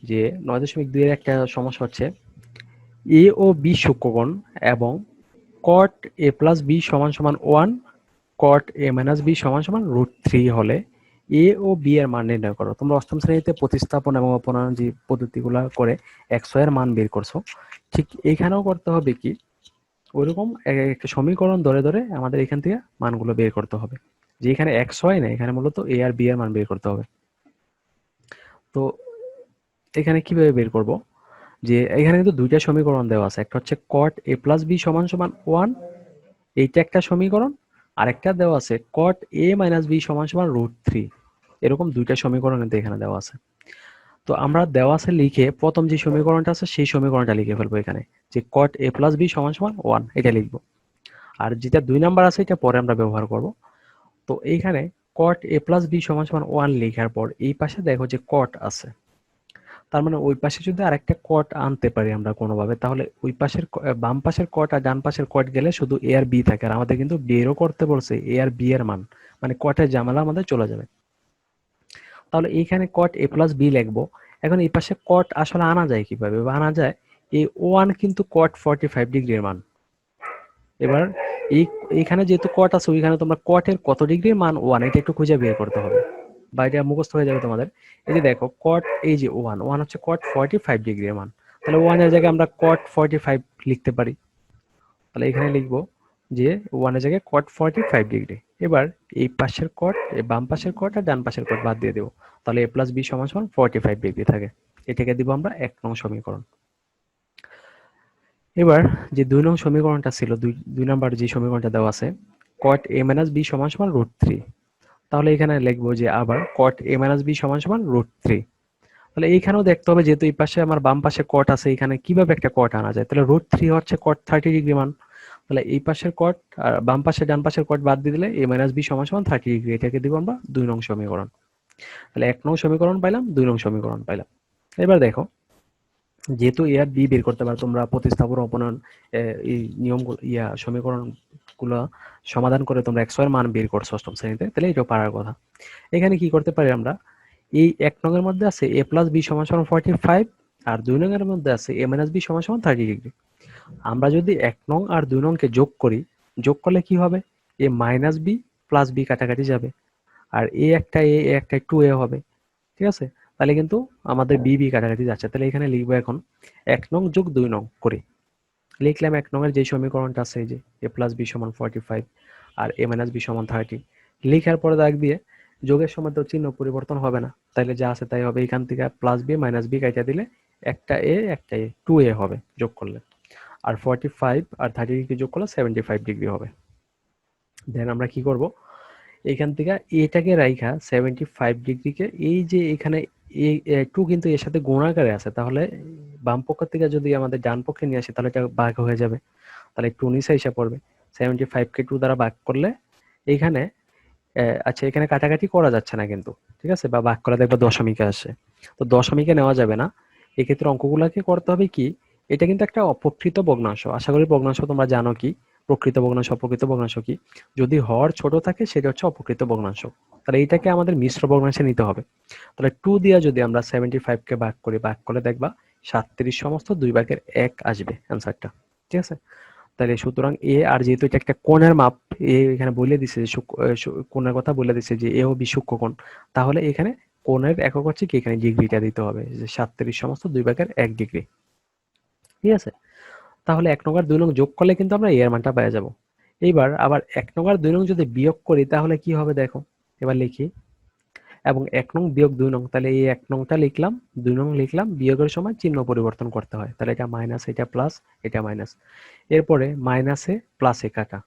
যে 9.2 এর একটা সমস্যা হচ্ছে এ ও বি সূক্ষ্মকোণ এবং cot a প্লাস বি সমান সমান 1, cot a মাইনাস বি সমান সমান √3 হলে এ ও বি এর মান নির্ণয় করো। তোমরা অষ্টম শ্রেণীতে প্রতিস্থাপন এবং অপনয়ন যে পদ্ধতিগুলো করে x এর মান বের করছো, ঠিক এখানেও করতে হবে কি ওইরকম একটা সমীকরণ ধরে ধরে আমাদের এখান থেকে মানগুলো বের করতে হবে, যে এখানে x না, এখানে মূলত a আর b এর মান বের করতে হবে। তো এখানে কিভাবে বের করব, যে এখানে কিন্তু দুইটা সমীকরণ দেওয়া আছে, একটা হচ্ছে cot a প্লাস বি সমান সমান 1, এইটা একটা সমীকরণ, আরেকটা দেওয়া আছে cot a মাইনাস বি সমান সমান √3। এরকম দুইটা সমীকরণ কিন্তু এখানে দেওয়া আছে। তো আমরা দেওয়া আছে লিখে প্রথম যে সমীকরণটা আছে সেই সমীকরণটা লিখে ফেলবো এখানে, যে cot a প্লাস বি সমান সমান 1 এটা লিখবো। আর যেটা 2 নাম্বার আছে এটা পরে আমরা ব্যবহার করব। তো এইখানে cot a প্লাস বি সমান সমান 1 লেখার পর এই পাশে দেখো যে cot আছে, তার মানে ওই পাশে যদি আরেকটা cot আনতে পারি আমরা কোনোভাবে, তাহলে ওই পাশের বাম পাশের cot আর ডান পাশের cot গেলে শুধু a আর b থাকে। আর আমাদের কিন্তু বেরও করতে বলছে a আর b এর মান, মানে cot এর ঝামেলা আমাদের চলে যাবে। তাহলে এইখানে cot a প্লাস b লিখবো। এখন এই পাশে cot আসলে আনা যায় কিভাবে, বা আনা যায়, এই 1 কিন্তু cot 45 ডিগ্রির মান। এবার এইখানে যেহেতু cot আছে, ওইখানে তোমরা cot এর কত ডিগ্রির মান 1 এটা একটু খুঁজে বের করতে হবে, বা এটা মুখস্থ হয়ে যাবে তোমাদের। এই যে দেখো cot, এই যে 1 হচ্ছে cot 45 ডিগ্রির মান, তাহলে 1 এর জায়গায় আমরা cot 45 লিখতে পারি। তাহলে এখানে লিখবো যে 1 এর জায়গায় cot 45 ডিগ্রি। এবার এই পাশের cot, এই বাম পাশের cot আর ডান পাশের cot বাদ দিয়ে দেবো, তাহলে a প্লাস b সমান সমান 45 ডিগ্রি থাকে। এটাকে দিব আমরা 1 নং সমীকরণ। এবার যে 2 নং সমীকরণটা ছিল, 2 নাম্বার যে সমীকরণটা দেওয়া আছে cot a মাইনাস b সমান সমান √3, তাহলে এখানে লিখবো যে আবার cot a মাইনাস b সমান সমান √3। তাহলে এইখানেও দেখতে হবে, যেহেতু এই পাশে আমার বাম পাশে cot আছে, এখানে কিভাবে একটা cot আনা যায়, তাহলে √3 হচ্ছে cot 30 ডিগ্রি মান। তাহলে এই পাশের cot আর বাম পাশে ডান পাশের cot বাদ দিয়ে দিলে a মাইনাস b সমান সমান 30 ডিগ্রি, এটাকে দিব আমরা 2 নং সমীকরণ। তাহলে 1 নং সমীকরণ পাইলাম, 2 নং সমীকরণ পাইলাম। এবার দেখো, যেহেতু এ আর বি বের করতে পারো তোমরা, প্রতিস্থাপন অপনয়ন এই নিয়মগুলো সমীকরণগুলো সমাধান করে তোমরা x এর মান বের করছো অষ্টম শ্রেণীতে, তাহলে এটাও পারার কথা। এখানে কি করতে পারি আমরা, এই 1 নং এর মধ্যে আছে a প্লাস বি সমান সমান 45, আর 2 নং এর মধ্যে আছে a মাইনাস বি সমান সমান 30 ডিগ্রি। আমরা যদি 1 নং আর 2 নংকে যোগ করি, যোগ করলে কি হবে, a minus B plus B কাটাকাটি যাবে, আর a একটা 2a হবে, ঠিক আছে। তাহলে কিন্তু আমাদের বি বি কাটাকাটি যাচ্ছে। তাহলে এখানে লিখবো এখন 1 নং যোগ 2 নং করে লিখলাম 1 নং এর যে সমীকরণটা আছে, এই যে a প্লাস বি সমান 45 আর a মাইনাস বি সমান 30, লিখার পরে দাগ দিয়ে যোগের সময় তো চিহ্ন পরিবর্তন হবে না, তাইলে যা আছে তাই হবে। এখান থেকে প্লাস বি মাইনাস বি কাটা দিলে একটা a 2a হবে যোগ করলে, আর 45 আর 30 ডিগ্রি যোগ করলে 75 ডিগ্রি হবে। দেন আমরা কি করব, এখান থেকে এটাকে রাইখা 75 ডিগ্রিকে, এই যে এখানে টু কিন্তু এর সাথে গুণ আকারে আছে, তাহলে বাম পক্ষ থেকে যদি আমাদের ডান পক্ষে নিয়ে আসি তাহলে এটা ভাগ হয়ে যাবে, তাহলে টু নিচে এসে পড়বে। 75 কে 2 দ্বারা ভাগ করলে এখানে আচ্ছা, এখানে কাটাকাটি করা যাচ্ছে না কিন্তু, ঠিক আছে, বা ভাগ করে দেখবা দশমিকে আসে, তো দশমিকে নেওয়া যাবে না। এক্ষেত্রে অঙ্কগুলোকে করতে হবে কি, এটা কিন্তু একটা অপ্রকৃত ভগ্নাংশ। আশা করি ভগ্নাংশ তোমরা জানো কি, প্রকৃত ভগ্নাংশ অপ্রকৃত ভগ্নাংশ কি। যদি হর ছোট থাকে সেটা হচ্ছে অপ্রকৃত ভগ্নাংশ, তাহলে এইটাকে আমাদের মিশ্র ভগ্নাংশে নিতে হবে। তাহলে 2 দিয়া যদি আমরা 75 কে ভাগ করি, ভাগ করলে দেখবা 37 সমস্ত 2/1 আসবে অ্যান্সারটা, ঠিক আছে। তাহলে সুতরাং এ, আর যেহেতু এটা একটা কোণের মাপ, এ এখানে বলে দিছে যে কোণের কথা বলে দিছে যে এ ও বি সূক্ষ্মকোণ, তাহলে এখানে কোণের একক হচ্ছে কি, এখানে ডিগ্রিটা দিতে হবে, যে 37 সমস্ত 2/1 ডিগ্রি, ঠিক আছে। তাহলে 1 নং আর 2 নং যোগ করলে কিন্তু আমরা এ এর মানটা পেয়ে যাব। এইবার আবার 1 নং আর 2 নং যদি বিয়োগ করি তাহলে কি হবে দেখো, এবার লিখি, এবং 1 নং বিয়োগ 2 নং, তাহলে এই 1 নংটা লিখলাম, 2 নং লিখলাম, বিয়োগের সময় চিহ্ন পরিবর্তন করতে হয়, তাহলে এটা মাইনাস, এটা প্লাস, এটা মাইনাস, এরপরে মাইনাসে প্লাসে কাটা,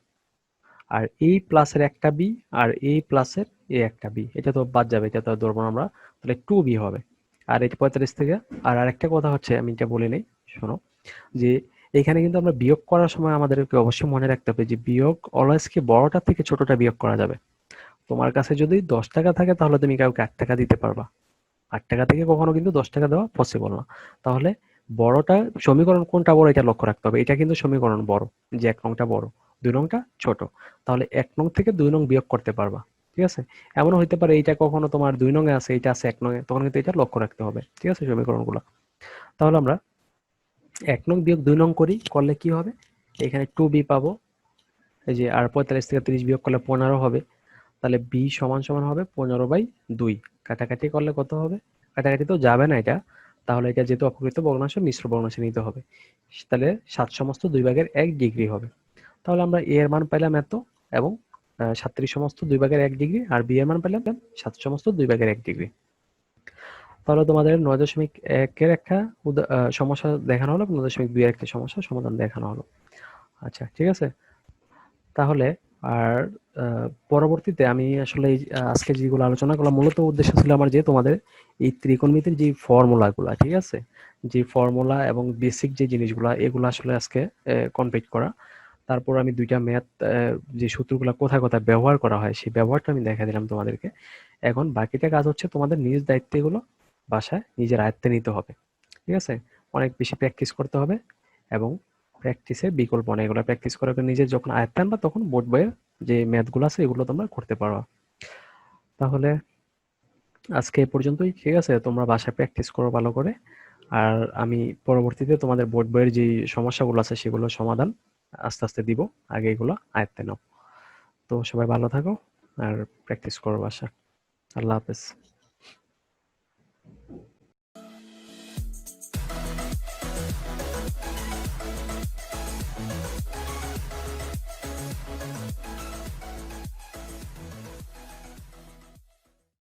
আর এই প্লাসের একটা বি আর এই প্লাসের এ একটা বি, এটা তো বাদ যাবে, এটা তো ধরবো না আমরা, তাহলে 2b হবে। আর এটা 45 থেকে, আর আরেকটা কথা হচ্ছে আমি এটা বলে নেই, শোনো, যে এখানে কিন্তু আমরা বিয়োগ করার সময় আমাদেরকে অবশ্যই মনে রাখতে হবে যে বিয়োগ অলওয়েজ কি বড়টা থেকে ছোটটা বিয়োগ করা যাবে। তোমার কাছে যদি 10 টাকা থাকে তাহলে তুমি কাউকে 8 টাকা দিতে পারবা, 8 টাকা থেকে কখনো কিন্তু 10 টাকা দেওয়া পসিবল না। তাহলে বড়টা সমীকরণ কোনটা বড় এটা লক্ষ্য রাখতে হবে, এটা কিন্তু সমীকরণ বড়, যে 1 নংটা বড়, 2 নংটা ছোট, তাহলে 1 নং থেকে 2 নং বিয়োগ করতে পারবা, ঠিক আছে। এমনও হইতে পারে এইটা কখনো তোমার 2 নং এ আছে, এটা আছে 1 নং এ, তখন কিন্তু এটা লক্ষ্য রাখতে হবে, ঠিক আছে, সমীকরণগুলো। তাহলে আমরা 1 নং বিয়োগ 2 নং করি, করলে কি হবে, এখানে 2b পাবো, এই যে, আর 45 থেকে 30 বিয়োগ করলে 15 হবে, তাহলে b সমান সমান হবে 15/2। কাটাকাটি করলে কত হবে, কাটাকাটি তো যাবে না এটা, তাহলে এটা যেহেতু অপকৃত ভগ্নাংশ মিশ্র ভগ্নাংশে নিতে হবে, তাহলে 7 সমস্ত 2/1 ডিগ্রি হবে। তাহলে আমরা a এর মান পেলাম এত, এবং 37 সমস্ত 2/1 ডিগ্রি, আর b এর মান পেলাম 7 সমস্ত 2/1 ডিগ্রি। তাহলে তোমাদের 9.1-এর একটা সমস্যা দেখানো হলো, 9.2-এর একটা সমস্যার সমাধান দেখানো হলো। আচ্ছা, ঠিক আছে। তাহলে আর পরবর্তীতে আমি আসলে আজকে যেগুলো আলোচনা করলাম, মূলত উদ্দেশ্য ছিল আমার যে তোমাদের এই ত্রিকোণমিতির যে ফর্মুলাগুলা, ঠিক আছে, যে ফর্মুলা এবং বেসিক যে জিনিসগুলা, এগুলো আসলে আজকে কমপ্লিট করা। তারপর আমি 2টা ম্যাথ, যে সূত্রগুলো কোথায় কোথায় ব্যবহার করা হয় সেই ব্যবহারটা আমি দেখা দিলাম তোমাদেরকে। এখন বাকিটা কাজ হচ্ছে তোমাদের নিজ দায়িত্বে এগুলো বাসায় নিজের আয়ত্তে নিতে হবে, ঠিক আছে। অনেক বেশি প্র্যাকটিস করতে হবে এবং প্র্যাকটিসের বিকল্প নেই। এগুলো প্র্যাকটিস করে নিজের যখন আয়ত্তে আনবা তখন বোর্ড বইয়ের যে ম্যাথগুলো আছে এগুলো তোমরা করতে পারো। তাহলে আজকে এ পর্যন্তই, ঠিক আছে। তোমরা বাসায় প্র্যাকটিস করো ভালো করে। আর আমি পরবর্তীতে তোমাদের বোর্ড বইয়ের যে সমস্যাগুলো আছে সেগুলোর সমাধান আস্তে আস্তে দিব। আগে এগুলো আয়ত্তে নাও। তো সবাই ভালো থাকো আর প্র্যাকটিস করো বাসায়। আল্লাহ হাফেজ।